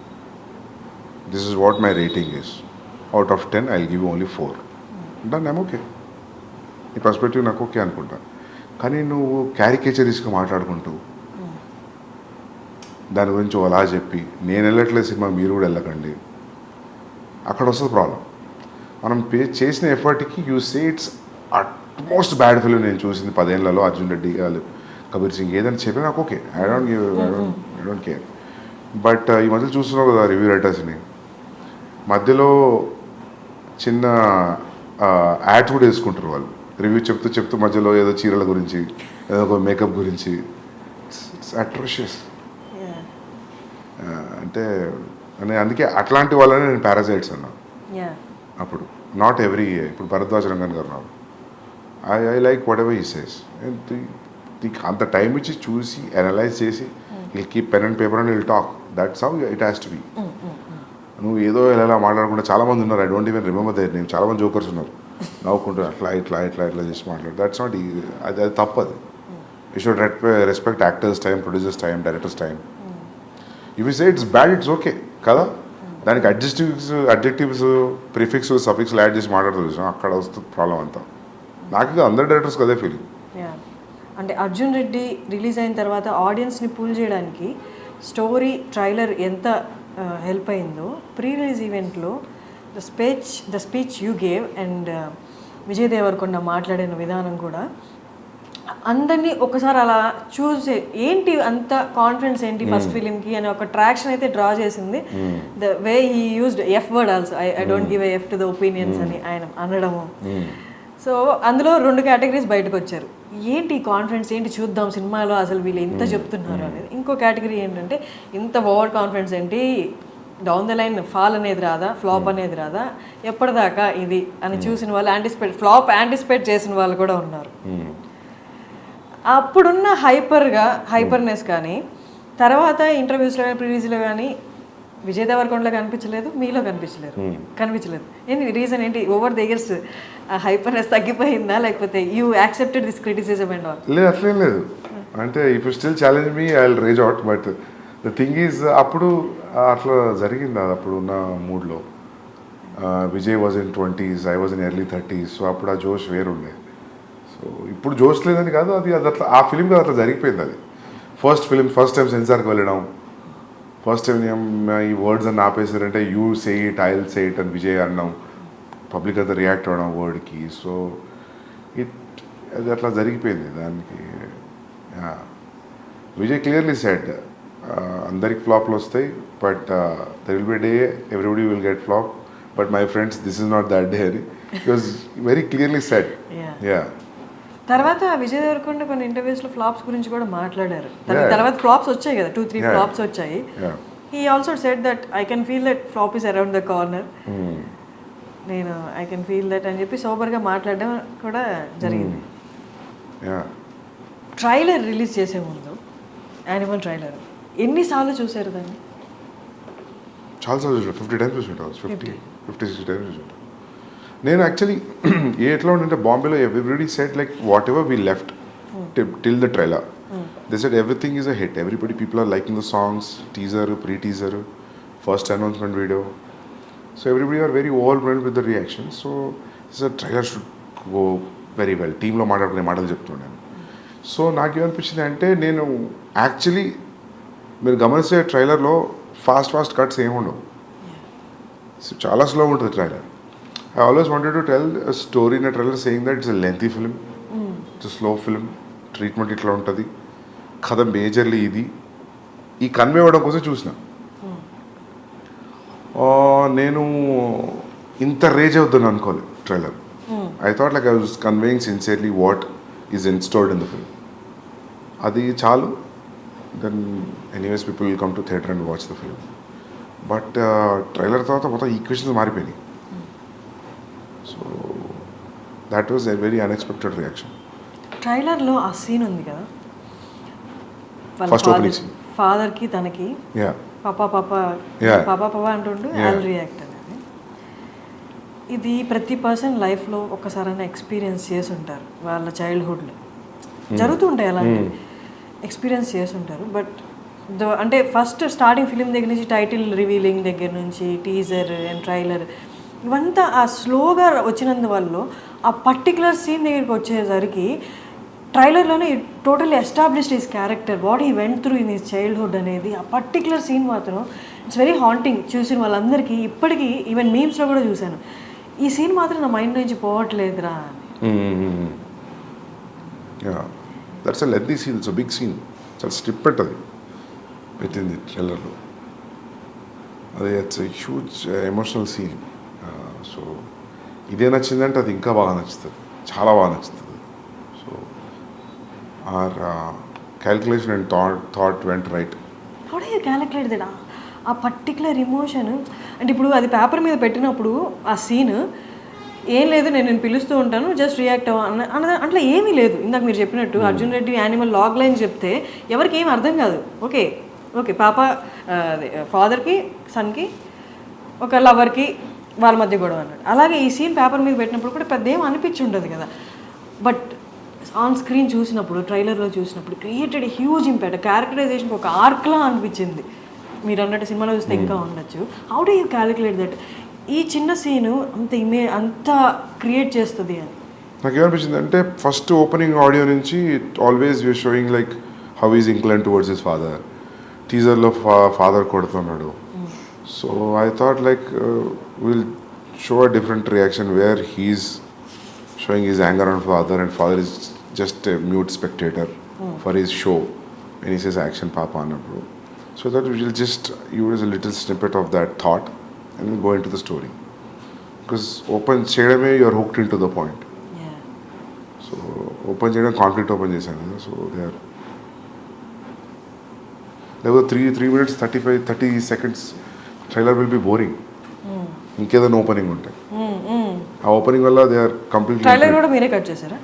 This is what my rating is. Out of 10, I'll give you only 4. Done, I'm okay. ఈ perspective నాకు okay అనుకుంటా. కానీ నువ్వు క్యారికేచరిస్గా మాట్లాడుకుంటూ దాని గురించి అలా చెప్పి, నేను వెళ్ళట్లేదు సినిమా మీరు కూడా వెళ్ళకండి, అక్కడ వస్తుంది ప్రాబ్లం. మనం చేసిన ఎఫర్ట్కి you say it's utmost bad film నేను చూసింది 10 ఏళ్లలో, అర్జున్ రెడ్డి గారు, కబీర్ సింగ్ ఏదైనా చెప్పినా నాకు okay, I don't care. But ఈ మధ్య చూస్తున్నావు కదా రివ్యూ రైటర్స్ని, మధ్యలో చిన్న యాడ్స్ కూడా వేసుకుంటారు వాళ్ళు. రివ్యూ చెప్తూ మధ్యలో ఏదో చీరల గురించి, ఏదో ఒక మేకప్ గురించి. It's atrocious. అంటే అందుకే అట్లాంటి వాళ్ళని నేను పారాసైట్స్ అన్నా అప్పుడు. నాట్ ఎవ్రీ, ఇప్పుడు భరద్వాజ్ రంగన్ గారు రావు, I like what ever he says. అంత టైం ఇచ్చి చూసి అనలైజ్ చేసి will keep pen and paper and will talk. That's how it has to be. నువ్వు ఏదో ఎలా మాట్లాడకుండా, చాలామంది ఉన్నారు, I don't even remember their name, చాలామంది జోకర్స్ ఉన్నారు, నవ్వుకుంటూ ఇట్లా చేసి మాట్లాడు. That's not easy. అది తప్పదు. You should respect actors time, producers time, directors time. If you say it's bad, it's okay కదా. దానికి అడ్జెక్టివ్స్ ప్రిఫిక్స్ సఫిక్స్లు యాడ్ చేసి మాట్లాడుతూ అక్కడ వస్తుంది ప్రాబ్లం అంతా. నాకు అందరు డైరెక్టర్స్కి అదే ఫీలింగ్. అంటే అర్జున్ రెడ్డి రిలీజ్ అయిన తర్వాత ఆడియన్స్ని పూల్ చేయడానికి స్టోరీ, ట్రైలర్ ఎంత హెల్ప్ అయిందో, ప్రీ రిలీజ్ ఈవెంట్లో the speech you gave and Vijay Deverakonda మాట్లాడిన విధానం కూడా అందరినీ ఒకసారి అలా చూసి ఏంటి అంత కాన్ఫిడెన్స్ ఏంటి ఫస్ట్ ఫిలింకి అని ఒక ట్రాక్షన్ అయితే డ్రా చేసింది. The way he used F word also, I don't give F to the opinions అని ఆయన అనడము. సో అందులో 2 కేటగిరీస్ బయటకు వచ్చారు. ఏంటి కాన్ఫిడెన్స్, ఏంటి చూద్దాం సినిమాలో అసలు వీళ్ళు ఎంత చెప్తున్నారు అనేది. ఇంకో కేటగిరీ ఏంటంటే ఇంత ఓవర్ కాన్ఫిడెన్స్ ఏంటి, డౌన్ ద లైన్ ఫాల్ అనేది రాదా, ఫ్లాప్ అనేది రాదా, ఎప్పటిదాకా ఇది అని చూసిన వాళ్ళు ఫ్లాప్ యాంటిసిపేట్ చేసిన వాళ్ళు కూడా ఉన్నారు. అప్పుడున్న హైపర్నెస్ కానీ తర్వాత ఇంటర్వ్యూస్లో కానీ ప్రివ్యూస్లో కానీ విజయ్ దేవరకొండలో కనిపించలేదు, మీలో కనిపించలేదు. ఏంటి రీజన్ ఏంటి? ఓవర్ ద ఇయర్స్ హైపర్నెస్ తగ్గిపోయిందా, లేకపోతే you accepted this criticism and all? లేదు, అట్లేం లేదు. అంటే if you still challenge me I will rage out. But the thing is అప్పుడు అట్లా జరిగింది. అది అప్పుడు ఉన్న మూడ్లో Vijay was in 20s, I was in early 30s. So అప్పుడు ఆ జోష్ వేరుండే. సో ఇప్పుడు జోష్ లేదని కాదు, అది అట్లా ఆ ఫిలిం కదా అట్లా జరిగిపోయింది. అది ఫస్ట్ టైం సెన్సార్కి వెళ్ళడం, ఫస్ట్ టైం ఈ వర్డ్స్ అని ఆపేసారంటే you say it, I will say it అని విజయ్ అన్నాం, పబ్లిక్ అంతా రియాక్ట్ అవ్వడం వర్డ్కి. సో అది అట్లా జరిగిపోయింది దానికి. విజయ్ క్లియర్లీ సెడ్ అందరికి ఫ్లాప్లు వస్తాయి, but there will be day everybody will get flop, but my friends this is not that day అని because very clearly said. Yeah తర్వాత విజయ్ దేవరకొండ కొన్ని ఇంటర్వ్యూస్లో ఫ్లాప్స్ గురించి కూడా మాట్లాడారు. తర్వాత ఫ్లాప్స్ వచ్చాయి కదా, 2-3 ఫ్లాప్స్ వచ్చాయి. He also said that I can feel that flop is around the corner, నేను ఐ కెన్ ఫీల్ దట్ అని చెప్పి సోబర్గా మాట్లాడడం కూడా జరిగింది. ట్రైలర్ రిలీజ్ చేసే ముందు యానిమల్ ట్రైలర్ ఎన్నిసార్లు చూసారు దాన్ని? చాలాసార్లు చూసాను. 50 times చూసుంటాను, 50-60 times చూసుంటాను. నేను యాక్చువల్లీ ఎట్లా ఉండంటే బాంబేలో everybody set like what ever we left till the trailer, they set everything is a hit. People are liking the songs, teaser, pre teaser, first announcement video. So everybody are very overwhelmed with the reaction. So trailer should go very well. టీంలో మాట్లాడుకునే మాటలు చెప్తున్నాను. So నాకేమనిపించింది అంటే, నేను actually మీరు గమనిస్తే ట్రైలర్లో fast cuts ఏమి ఉండవు. సో చాలా స్లో ఉంటుంది trailer. I always wanted to tell a story in a trailer saying that it's a lengthy film, it's a slow film, treatment ఇట్లా ఉంటుంది, కథ మేజర్లీ ఇది, ఈ కన్వే అవ్వడం కోసం చూసిన. నేను ఇంత రేజ్ అవుతుంది అనుకోలేదు trailer. I thought like I was conveying sincerely what is installed in the film. అది చాలు. Then anyways people will come to theatre and watch the film. But trailer తర్వాత మొత్తం ఈక్వేషన్స్ మారిపోయినాయి. So that was a very unexpected reaction. ట్రైలర్లో ఆ scene ఉంది కదా, first opening scene, ఫాదర్కి తనకి పాపా పాపా అంటుండు ఐల్ రియాక్ట్ అనేది. ఇది ప్రతి పర్సన్ లైఫ్లో ఒక్కసారైనా ఎక్స్పీరియన్స్ చేసి ఉంటారు. వాళ్ళ చైల్డ్హుడ్లో జరుగుతుంటాయి అలాంటి ఎక్స్పీరియన్స్ చేసి ఉంటారు. బట్ అంటే ఫస్ట్ స్టార్టింగ్ ఫిలిం దగ్గర నుంచి టైటిల్ రివీలింగ్ దగ్గర నుంచి టీజర్ అండ్ ట్రైలర్ ఇవంతా ఆ స్లోగా వచ్చినందువల్ల ఆ పర్టికులర్ సీన్ దగ్గరికి వచ్చేసరికి ట్రైలర్లోనే totally established his character, what he went through in his childhood అనేది. ఆ పర్టికులర్ సీన్ మాత్రం ఇట్స్ వెరీ హాంటింగ్. చూసిన వాళ్ళందరికీ ఇప్పటికీ ఈవెన్ మీమ్స్లో కూడా చూశాను, ఈ సీన్ మాత్రం నా మైండ్ నుంచి పోవట్లేదురా అని. That's a lengthy scene, it's a big scene, చాలా స్ట్రిప్ పెట్టది పెట్టింది ట్రైలర్లో. అది it's a huge emotional scene. So ఇదే నచ్చిందంటే అది ఇంకా బాగా నచ్చుతుంది, చాలా బాగా నచ్చుతుంది. So our calculation and thought went right. How do you calculate that? ఆ పర్టికులర్ ఇమోషన్ అంటే ఇప్పుడు అది పేపర్ మీద పెట్టినప్పుడు ఆ సీన్ ఏం లేదు, నేను పిలుస్తూ ఉంటాను జస్ట్ రియాక్ట్ అన్న అట్లా ఏమీ లేదు. ఇందాక మీరు చెప్పినట్టు అర్జున్ రెడ్డి యానిమల్ లాగ్ లైన్ చెప్తే ఎవరికి ఏం అర్థం కాదు. ఓకే పాప ఫాదర్కి సన్కి ఒక లవర్కి వాళ్ళ మధ్య గొడవ అన్నాడు. అలాగే ఈ సీన్ పేపర్ మీద పెట్టినప్పుడు కూడా పెద్ద ఏం అనిపించి ఉండదు కదా. బట్ ఆన్ స్క్రీన్ చూసినప్పుడు, ట్రైలర్లో చూసినప్పుడు క్రియేటెడ్ హ్యూజ్ ఇంపాక్ట్. క్యారెక్టరైజేషన్కి ఒక ఆర్క్లా అనిపించింది. మీరు అన్నట్టు సినిమాలో చూస్తే ఇంకా ఉండొచ్చు. How do you calculate that ఈ చిన్న సీను అంత క్రియేట్ చేస్తుంది అని? నాకు ఏమనిపించింది అంటే, ఫస్ట్ ఓపెనింగ్ ఆడియో నుంచి always you're showing like how is incline towards his father. టీజర్లో ఫాదర్ కొడుతున్నాడు. So I thought like will show a different reaction where he's showing his anger on father and father is just a mute spectator for his show when he says action papa annappudu. So that we will just use a little snippet of that thought and then go into the story. Because open cheyadame you are hooked into the point. Yeah. So open cheyadam conflict open chesanu kada. So there were 3 minutes 30 seconds trailer will be boring. ఇంకేదైనా opening ఉంటాయి. ఆ opening వల్ల they are completely. Trailer కూడా మీరే cut చేశారా?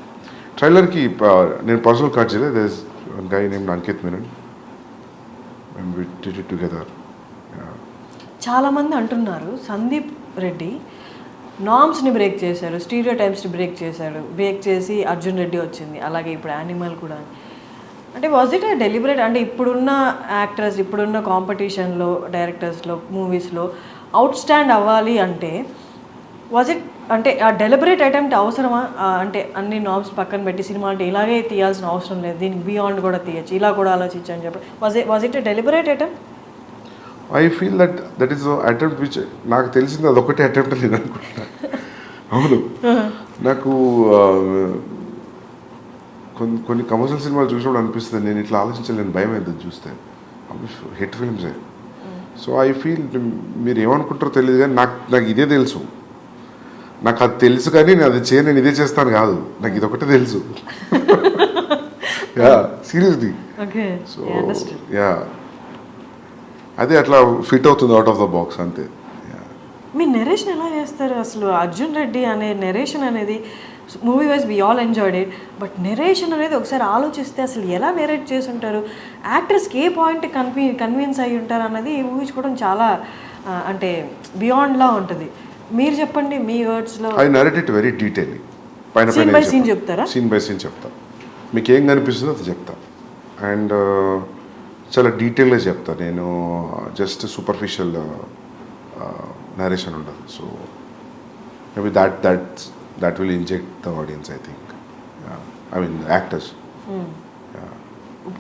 ట్రైలర్కి నేను personal cut చేయలేదు. There is one guy named Ankit Menon and we did it together. చాలామంది అంటున్నారు సందీప్ రెడ్డి నామ్స్ని బ్రేక్ చేశారు, స్టీరియో టైప్స్ని బ్రేక్ చేశాడు, బ్రేక్ చేసి అర్జున్ రెడ్డి వచ్చింది, అలాగే ఇప్పుడు యానిమల్ కూడా. అంటే వాజ్ ఇట్ డెలిబరేట్? అంటే ఇప్పుడున్న యాక్టర్స్, ఇప్పుడున్న కాంపిటీషన్లో, డైరెక్టర్స్లో, మూవీస్లో అవుట్ స్టాండ్ అవ్వాలి అంటే వాజ్ ఇట్ అంటే ఆ డెలిబరేట్ అటెంప్ట్ అవసరమా? అంటే అన్ని నామ్స్ పక్కన పెట్టి సినిమా అంటే ఇలాగే తీయాల్సిన అవసరం లేదు, దీనికి బియాండ్ కూడా తీయచ్చు, ఇలా కూడా ఆలోచించు అని చెప్పి was it deliberate attempt? I feel that is attempt which నాకు తెలిసింది అదొకటే అటెంప్ట్ నేను అనుకుంటున్నా. అవును, నాకు కొన్ని కమర్షియల్ సినిమాలు చూసినప్పుడు అనిపిస్తుంది నేను ఇట్లా ఆలోచించలేను, భయం అవుతుంది చూస్తే. హిట్ ఫిల్మ్సే. సో ఐ ఫీల్ మీరు ఏమనుకుంటారో తెలియదు కానీ నాకు ఇదే తెలుసు. నాకు అది తెలుసు కానీ నేను అది నేను ఇదే చేస్తాను కాదు, నాకు ఇది ఒకటే తెలుసు. Yeah seriously. సో యా అదే అట్లా ఫిట్ అవుతుంది అవుట్ ఆఫ్ ద బాక్స్ అంతే. మీ నెరేషన్ ఎలా చేస్తారు అసలు? అర్జున్ రెడ్డి అనే నెరేషన్ అనేది movie wise we all enjoyed it, but narration అనేది ఒకసారి ఆలోచిస్తే అసలు ఎలా నెరేట్ చేసి ఉంటారు, యాక్టర్స్కి ఏ పాయింట్ కన్విన్స్ అయ్యి ఉంటారు అన్నది ఊహించుకోవడం చాలా అంటే బియాండ్లా ఉంటుంది. మీరు చెప్పండి మీ వర్డ్స్లో. I narrate it very detail, scene by scene చెప్తారా? సీన్ బై సీన్ చెప్తా, మీకు ఏం కనిపిస్తుందో అది చెప్తా. అండ్ చాలా డీటెయిల్గా చెప్తా నేను, జస్ట్ సూపర్ఫిషియల్ నరేషన్ ఉండదు. So maybe that will inject the audience, I think. I mean the actors.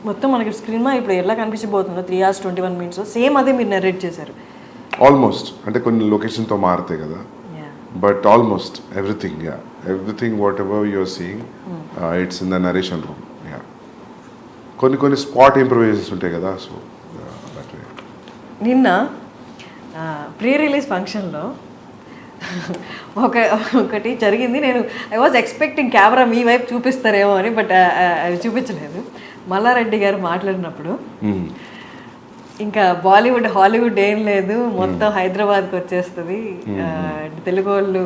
మొత్తం మనకి స్క్రీన్ మీద ఇప్పుడు ఎలా కనిపించబోతుందో 3 hours 21 minutes సేమ్ అదే మీరు నరేట్ చేశారు ఆల్మోస్ట్. అంటే కొన్ని లొకేషన్తో మారుతాయి కదా, but almost everything whatever you're seeing it's in the narration room. కొన్ని స్పాట్ ఇంప్రూవైజేషన్స్ ఉంటాయి కదా. సో నిన్న ప్రీ రిలీజ్ ఫంక్షన్లో ఒకటి జరిగింది. నేను ఐ వాజ్ ఎక్స్పెక్టింగ్ కెమెరా మీ వైపు చూపిస్తారేమో అని, బట్ అది చూపించలేదు. మల్లారెడ్డి గారు మాట్లాడినప్పుడు ఇంకా బాలీవుడ్ హాలీవుడ్ ఏం లేదు, మొత్తం హైదరాబాద్కి వచ్చేస్తుంది, తెలుగు వాళ్ళు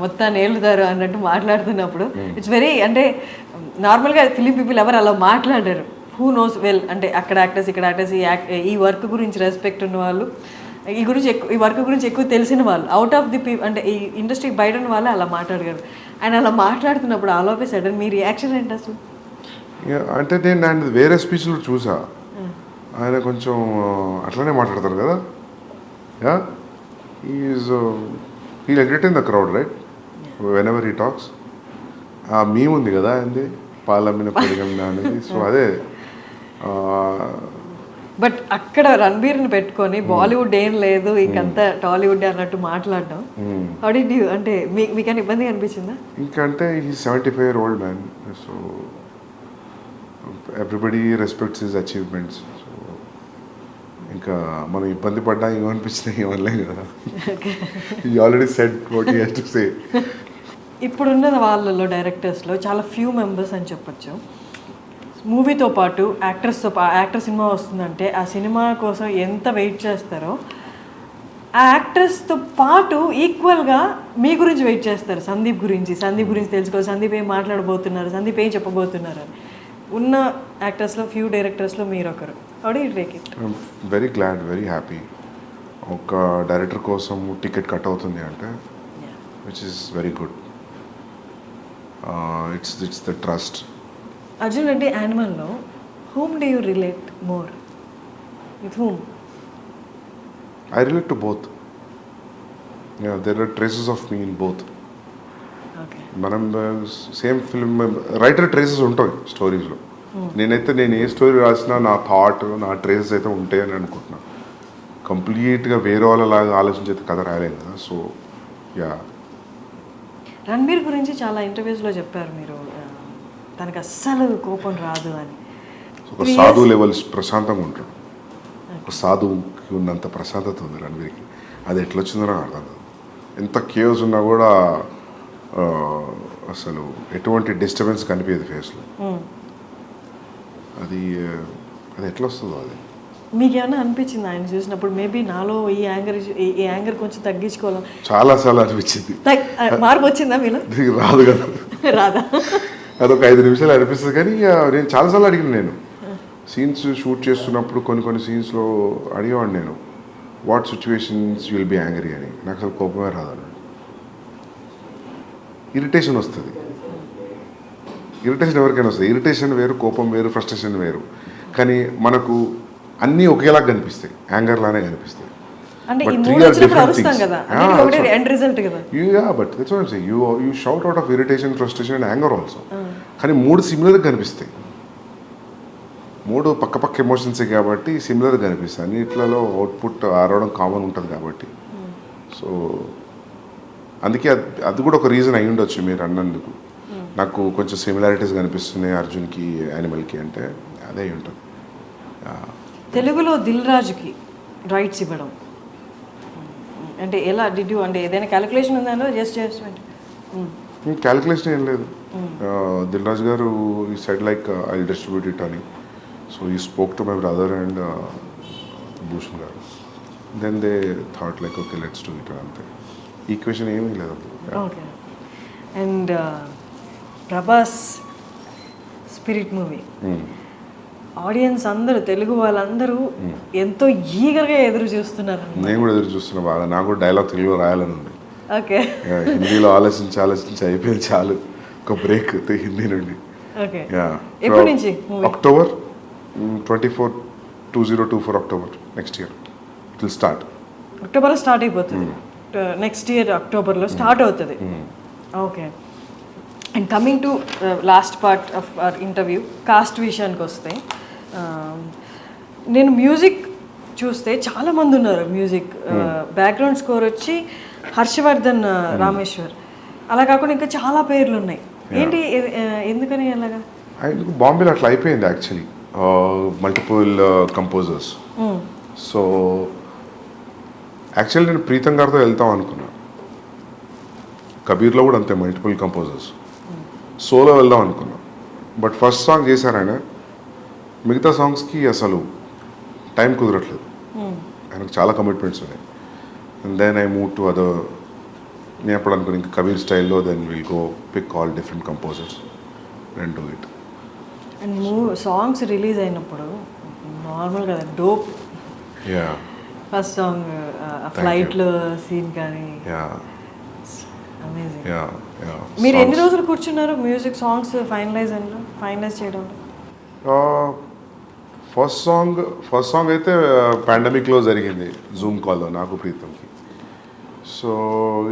మొత్తాన్ని ఏలుతారు అన్నట్టు మాట్లాడుతున్నప్పుడు ఇట్స్ వెరీ అంటే నార్మల్గా ఫిలిం పీపుల్ ఎవరు అలా మాట్లాడారు. హూ నోస్ వెల్ అంటే అక్కడ యాక్టర్స్ ఇక్కడ యాక్టర్స్ ఈ వర్క్ గురించి రెస్పెక్ట్ ఉన్న వాళ్ళు, ఈ వర్క్ గురించి ఎక్కువ తెలిసిన వాళ్ళు, అవుట్ ఆఫ్ ది అంటే ఈ ఇండస్ట్రీ బయట ఉన్న వాళ్ళు అలా మాట్లాడగలరు. ఆయన అలా మాట్లాడుతున్నప్పుడు all of a sudden me reaction ఏంటి అసలు? అంటే నేను ఆయన వేరే స్పీచ్లో చూసా, ఆయన కొంచెం అట్లనే మాట్లాడతారు కదా. He'll entertain the crowd right whenever he talks. ఆ మీమ్ ఉంది కదా ఆయనది, పాలమ్మిన పెరిగమ్మిన అనేది. సో అదే. బట్ అక్కడ రణబీర్ని పెట్టుకొని బాలీవుడ్ ఏం లేదు ఇంకంతా టాలీవుడ్ అన్నట్టు మాట్లాడడం అంటే మీకన్నా ఇబ్బంది అనిపించిందా? ఇంకంటే ఈ 75-year-old man, so everybody respects his achievements. So ఇంకా మనం ఇబ్బంది పడ్డా ఏమనిపించినా ఏమనలేం కదా. He already said what he has to say. ఇప్పుడున్న వాళ్ళలో డైరెక్టర్స్లో చాలా ఫ్యూ మెంబర్స్ అని చెప్పొచ్చు. మూవీతో పాటు యాక్టర్ సినిమా వస్తుందంటే ఆ సినిమా కోసం ఎంత వెయిట్ చేస్తారో ఆ యాక్టర్స్తో పాటు ఈక్వల్గా మీ గురించి వెయిట్ చేస్తారు. సందీప్ గురించి తెలుసుకోవాలి, సందీప్ ఏం మాట్లాడబోతున్నారు, సందీప్ ఏం చెప్పబోతున్నారు అని. ఉన్న యాక్టర్స్లో ఫ్యూ డైరెక్టర్స్లో మీరు ఒకరు. How do you take it? Very glad, very happy. ఒక డైరెక్టర్ కోసం టికెట్ కట్ అవుతుంది అంటే which is very good. It's the trust. Arjun Reddy యానిమల్లో whom do you relate more? With whom? I relate to both. Yeah, there are traces of me in both. Okay. మనం same film writer traces ఉంటాయి స్టోరీస్లో. నేను ఏ story రాసినా నా thought, నా traces అయితే ఉంటాయి అని అనుకుంటున్నాను. కంప్లీట్గా వేరే వాళ్ళలాగా ఆలోచించేది కథ రాయలేదు కదా. So yeah. రణబీర్ గురించి చాలా ఇంటర్వ్యూస్లో చెప్పారు మీరు, తనకు అస్సలు కోపం రాదు అని. ఒక సాధు లెవెల్స్ ప్రశాంతంగా ఉంటాడు. ఒక సాధువుకి ఉన్నంత ప్రశాంతత ఉంది రణవీర్కి. అది ఎట్లా వచ్చిందో నాకు అర్థం కాదు. ఎంత కేవ్స్ ఉన్నా కూడా అసలు ఎటువంటి డిస్టర్బెన్స్ కనిపించదు ఫేస్లో. అది అది ఎట్లా వస్తుందో అది. మీకు ఏమైనా అనిపించింది ఆయన చూసినప్పుడు మేబీ నాలో ఈ యాంగర్ కొంచెం తగ్గించుకోవాలి? చాలాసార్లు అనిపించింది. మార్పు వచ్చిందా మీలో? రాదు కదా, రాదా? అదొక 5 నిమిషాలు అనిపిస్తుంది. కానీ నేను చాలాసార్లు అడిగిన, నేను సీన్స్ షూట్ చేస్తున్నప్పుడు కొన్ని సీన్స్లో అడిగేవాడిని నేను, what situations you will be angry అని. నాకు అసలు కోపమే రాదన్నాడు. ఇరిటేషన్ వస్తుంది. ఇరిటేషన్ ఎవరికైనా వస్తుంది. ఇరిటేషన్ వేరు, కోపం వేరు, ఫ్రస్ట్రేషన్ వేరు. కానీ మనకు అన్నీ ఒకేలాగా కనిపిస్తాయి, యాంగర్ లానే కనిపిస్తాయి. అంటే But ఈ three మూడు are వచ్చినప్పుడు different అరుస్తాం things. కదా, Yeah, అది ఒకటే that's what- ఎండ్ రిజల్ట్ కదా. Yeah, but that's what I'm saying. You shout out of irritation, frustration and anger also. కానీ 3 సిమిలర్గా కనిపిస్తాయి. 3 పక్క ఎమోషన్సే కాబట్టి సిమిలర్గా కనిపిస్తాయి. అన్నిట్లలో అవుట్పుట్ ఆరవడం కామన్ ఉంటుంది కాబట్టి. సో అందుకే అది కూడా ఒక రీజన్ అయి ఉండొచ్చు మీరు అన్నందుకు. నాకు కొంచెం సిమిలారిటీస్ కనిపిస్తున్నాయి అర్జున్కి, యానిమల్కి అంటే అదే అయి ఉంటుంది. తెలుగులో దిల్ రాజుకి రైట్స్ ఇవ్వడం అంటే ఎలా డిడ్ యూ, అంటే ఏదైనా క్యాలిక్యులేషన్ ఉందా? జస్ట్ క్యాలిక్యులేషన్ ఏం లేదు. దిల్ రాజు గారు ఈ side like I distribute it అని. So he spoke to my brother and Bhushan garu. Then they thought like okay let's do it అంతే. ఈక్వేషన్ ఏమీ లేదు. Okay. And Prabhas Spirit movie audience అందరూ, తెలుగు వాళ్ళందరూ ఎంతో ఈగర్గా ఎదురు చూస్తున్నారు. నేను కూడా ఎదురు చూస్తున్నా బాగా. నాకు కూడా డైలాగ్ తెలుగులో రాయాలని ఉంది. ఓకే. హిందీలో ఆలోచించి అయిపోయింది చాలు. ఒక బ్రేక్ హిందీ నుండి. ఓకే. ఎప్పటి నుంచి? October 24, 2024 October next year it will start. అక్టోబర్లో స్టార్ట్ అయిపోతుంది. నెక్స్ట్ ఇయర్ అక్టోబర్లో స్టార్ట్ అవుతుంది. Okay. And coming to last part of our interview, cost విషయానికి వస్తే నేను మ్యూజిక్ చూస్తే చాలామంది ఉన్నారు. మ్యూజిక్ బ్యాక్గ్రౌండ్ స్కోర్ వచ్చి హర్షవర్ధన్ రామేశ్వర్, అలా కాకుండా ఇంకా చాలా పేర్లు ఉన్నాయి. ఏంటి, ఎందుకని అలాగా? బాంబేలో అట్లా అయిపోయింది actually, multiple composers. So actually నేను ప్రీతం గారితో వెళ్తాం అనుకున్నా. కబీర్లో కూడా అంతే, మల్టిపుల్ కంపోజర్స్. సోలో వెళ్దాం అనుకున్నా. బట్ ఫస్ట్ సాంగ్ చేశారాయన, మిగతా సాంగ్స్కి అసలు టైం కుదరట్లేదు. ఆయనకు చాలా కమిట్మెంట్స్ ఉన్నాయి. And then I move to other. నేను ఎప్పుడు అనుకున్నా ఇంకా కబీర్ స్టైల్లో, then will go pick all different composers and do it. And songs release అయినప్పుడు నార్మల్ కదా, డోప్. యా, ఫస్ట్ సాంగ్ ఫ్లైట్లో సీన్ కానీ అమేజింగ్. మీరు ఎన్ని రోజులు కూర్చున్నారు మ్యూజిక్ సాంగ్స్ ఫైనలైజ్ చేయడంలో? ఫస్ట్ సాంగ్ అయితే పాండమిక్లో జరిగింది, జూమ్ కాల్లో నాకు ప్రీతంకి. So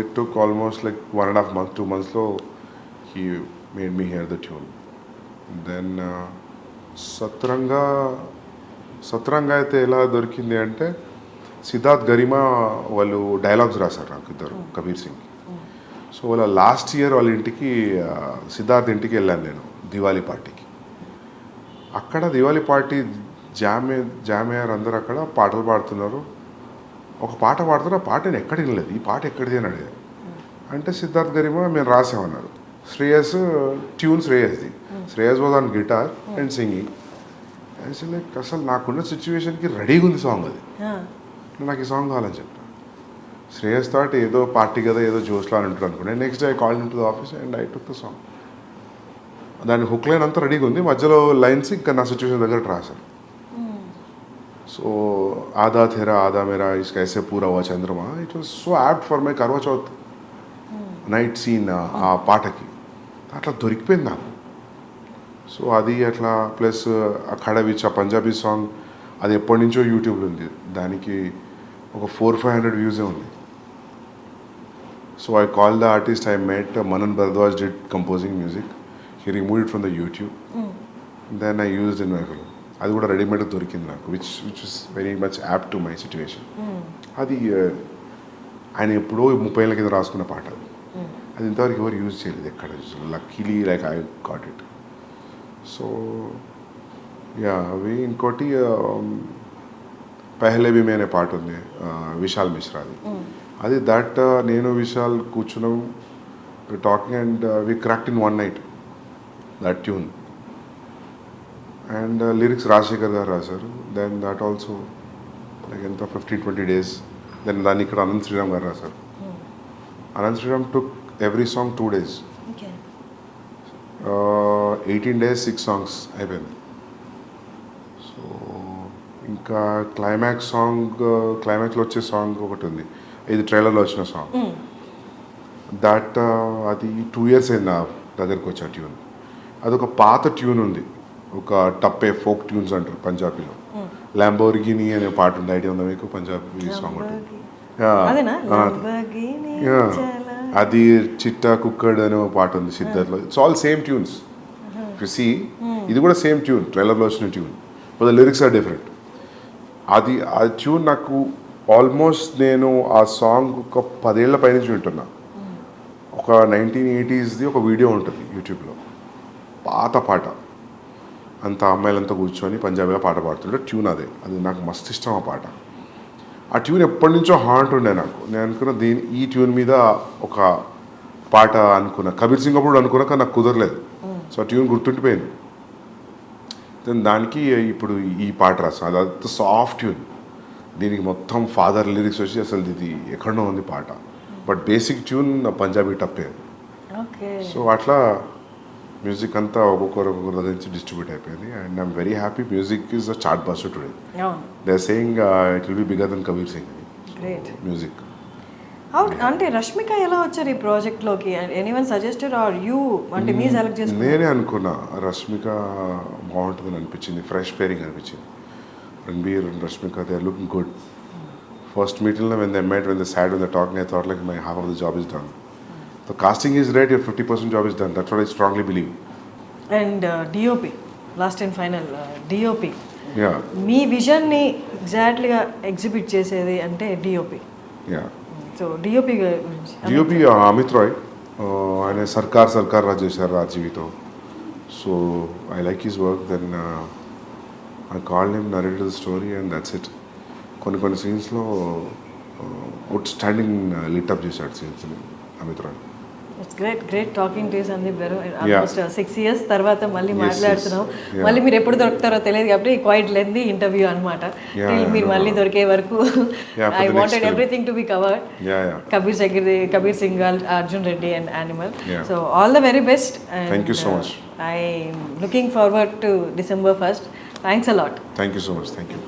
it took almost like 1.5 months, 2 monthsలో he made me here the tune. Then సత్రంగా అయితే ఎలా దొరికింది అంటే, సిద్ధార్థ్ గరిమా వాళ్ళు డైలాగ్స్ రాశారు నాకు ఇద్దరు, కబీర్ సింగ్. సో వాళ్ళ లాస్ట్ ఇయర్ వాళ్ళ ఇంటికి, సిద్ధార్థ్ ఇంటికి వెళ్ళాను నేను దివాళీ పార్టీకి. అక్కడ దివాళీ పార్టీ జామయ్యారు అందరూ అక్కడ పాటలు పాడుతున్నారు. ఒక పాట పాడుతున్నారు, ఆ పాట నేను ఎక్కడ వినలేదు. ఈ పాట ఎక్కడిది అని అడిగారు. అంటే సిద్ధార్థ్ గరిమా మేము రాసామన్నారు. ట్యూన్ శ్రేయస్ది. Shreyas was on guitar and singing. Like అసలు నాకున్న సిచ్యువేషన్కి రెడీగా ఉంది సాంగ్. అది నాకు ఈ సాంగ్ కావాలని చెప్పాను. శ్రేయస్ థాట్ ఏదో పార్టీ కదా, ఏదో జోష్లో అని ఉంటుంది అనుకున్నాను. Next day I called in to the office and I took the song. దాని హుక్ లైన్ అంతా రెడీగా ఉంది, మధ్యలో లైన్స్ ఇంకా నా సిచ్యువేషన్ దగ్గర రాశాను. సో ఆదా థెరా ఆదా మేరా ఇస్కా ఐసే పూరా హువా చంద్రమా, it was so apt for my Karva Chauth night scene. ఆ పాటకి అట్లా దొరికిపోయింది నాకు. సో అది అట్లా ప్లస్ అఖాడా విచ్ ఆ పంజాబీ సాంగ్, అది ఎప్పటి నుంచో యూట్యూబ్లో ఉంది. దానికి ఒక 400-500 వ్యూసే ఉంది. So I call the artist I met, Manan Bhardwaj did composing music. He remove it from the YouTube. Then I used in my film. అది కూడా రెడీమేడ్ దొరికింది నాకు, which is very much apt to my situation. అది ఆయన ఎప్పుడో 30 ఏళ్ళ కింద రాసుకున్న పాట. అది ఇంతవరకు ఎవరు యూజ్ చేయలేదు ఎక్కడ. Luckily like I got it. So yeah అవి ఇంకోటి పెహ్లే భీ మే అనే పాట ఉంది విశాల్ మిశ్రాది. అది దట్ నేను విశాల్ కూర్చున్నాం talking and we cracked in one night that tune. And lyrics Rajasekhar గారు రాశారు. దెన్ దట్ ఆల్సో లైక్ ఎంత 15-20 days. దెన్ దాన్ని ఇక్కడ అనంత్ శ్రీరామ్ గారు రాశారు. Anant Sriram took every song 2 days. 18 days 6 songs అయిపోయింది. సో ఇంకా క్లైమాక్స్లో వచ్చే సాంగ్ ఒకటి ఉంది, ఇది ట్రైలర్లో వచ్చిన సాంగ్. దట్ అది 2 years అయింది నా దగ్గరికి వచ్చే ట్యూన్. అదొక పాత ట్యూన్ ఉంది, ఒక టప్పే ఫోక్ ట్యూన్స్ అంటారు పంజాబీలో. ల్యాంబోర్గిని అనే పాట ఉంది, ఐడియా ఉందా మీకు? పంజాబీ సాంగ్ ఉంటుంది. అది చిట్టా కుక్కడ్ అనే ఒక పాట ఉంది సిద్ధార్థ్లో. It's all same tunes. You see ఇది కూడా సేమ్ ట్యూన్, ట్రైలర్లో వచ్చిన tune, but the lyrics are different. అది ఆ ట్యూన్ నాకు ఆల్మోస్ట్ నేను ఆ సాంగ్ ఒక 10 ఏళ్ల పైనుంచి వింటున్నా. ఒక 1980sది ఒక వీడియో ఉంటుంది యూట్యూబ్లో, పాత పాట, అంత అమ్మాయిలంతా కూర్చొని పంజాబీలో పాట పాడుతుంటే ట్యూన్ అది నాకు మస్తు ఇష్టం ఆ పాట. ఆ ట్యూన్ ఎప్పటి నుంచో హాంట్ ఉండే నాకు. నేను అనుకున్న ఈ ట్యూన్ మీద ఒక పాట అనుకున్నా, కబీర్ సింగ్ అప్పుడు అనుకున్నా, కానీ నాకు కుదరలేదు. సో ఆ ట్యూన్ గుర్తుండిపోయింది. దెన్ దానికి ఇప్పుడు ఈ పాట రాస్తాను. అది సాఫ్ట్ ట్యూన్, దీనికి మొత్తం ఫాదర్ లిరిక్స్ వచ్చి అసలు ఇది ఎక్కడో ఉంది పాట, but basic tune Punjabi tappe. So అట్లా మ్యూజిక్ అంతా ఒక్కొక్కరు దగ్గర నుంచి డిస్ట్రిబ్యూట్ అయిపోయింది. And I'm very happy. Music is a chart buster today. They are saying it will be bigger than Kabir Singh music. అంటే రష్మిక ఎలా వచ్చారు ఈ ప్రాజెక్ట్లోకి? ఎనీవన్ సజెస్టెడ్ ఆర్ యూ, అంటే మీ సెలెక్ట్ చేసుకున్నారు? నేనే అనుకున్నా రష్మిక బాగుంటుందని అనిపించింది, ఫ్రెష్ పేరింగ్ అనిపించింది. Ranbir and Rashmika, they are looking good. First meeting when they met, when they sat, when they talked, I thought like my half of the job is done. The casting is right, your 50% job is done. That's what I strongly believe. And DOP, last and final, DOP. Yeah. మీ విజన్ని ఎగ్జాక్ట్లీగా exhibit చేసేది అంటే DOP. Yeah. So DOP గురించి. DOP Amit Roy, ఆయన సర్కార్ రాజ్ చేశారు రాజీవితో. So I like his work. Then I called him, narrated the story, and that's it. కొన్ని సీన్స్లో అవుట్ స్టాండింగ్ లిటప్ చేశాడు సీన్స్ని Amit Roy. It's great talking to Sandeep garu. Almost 6 years తర్వాత మళ్ళీ మాట్లాడుతున్నాం. మళ్ళీ మీరు ఎప్పుడు దొరుకుతారో తెలియదు కాబట్టి క్వైట్ లెంతీ ఇంటర్వ్యూ అనమాట. మీరు మళ్ళీ దొరికే వరకు I wanted everything to be covered. Kabir Singh, Arjun Reddy and animal. So all the very best. Thank you so much. I am looking forward to December 1st. Thanks a lot. Thank you so much. Thank you.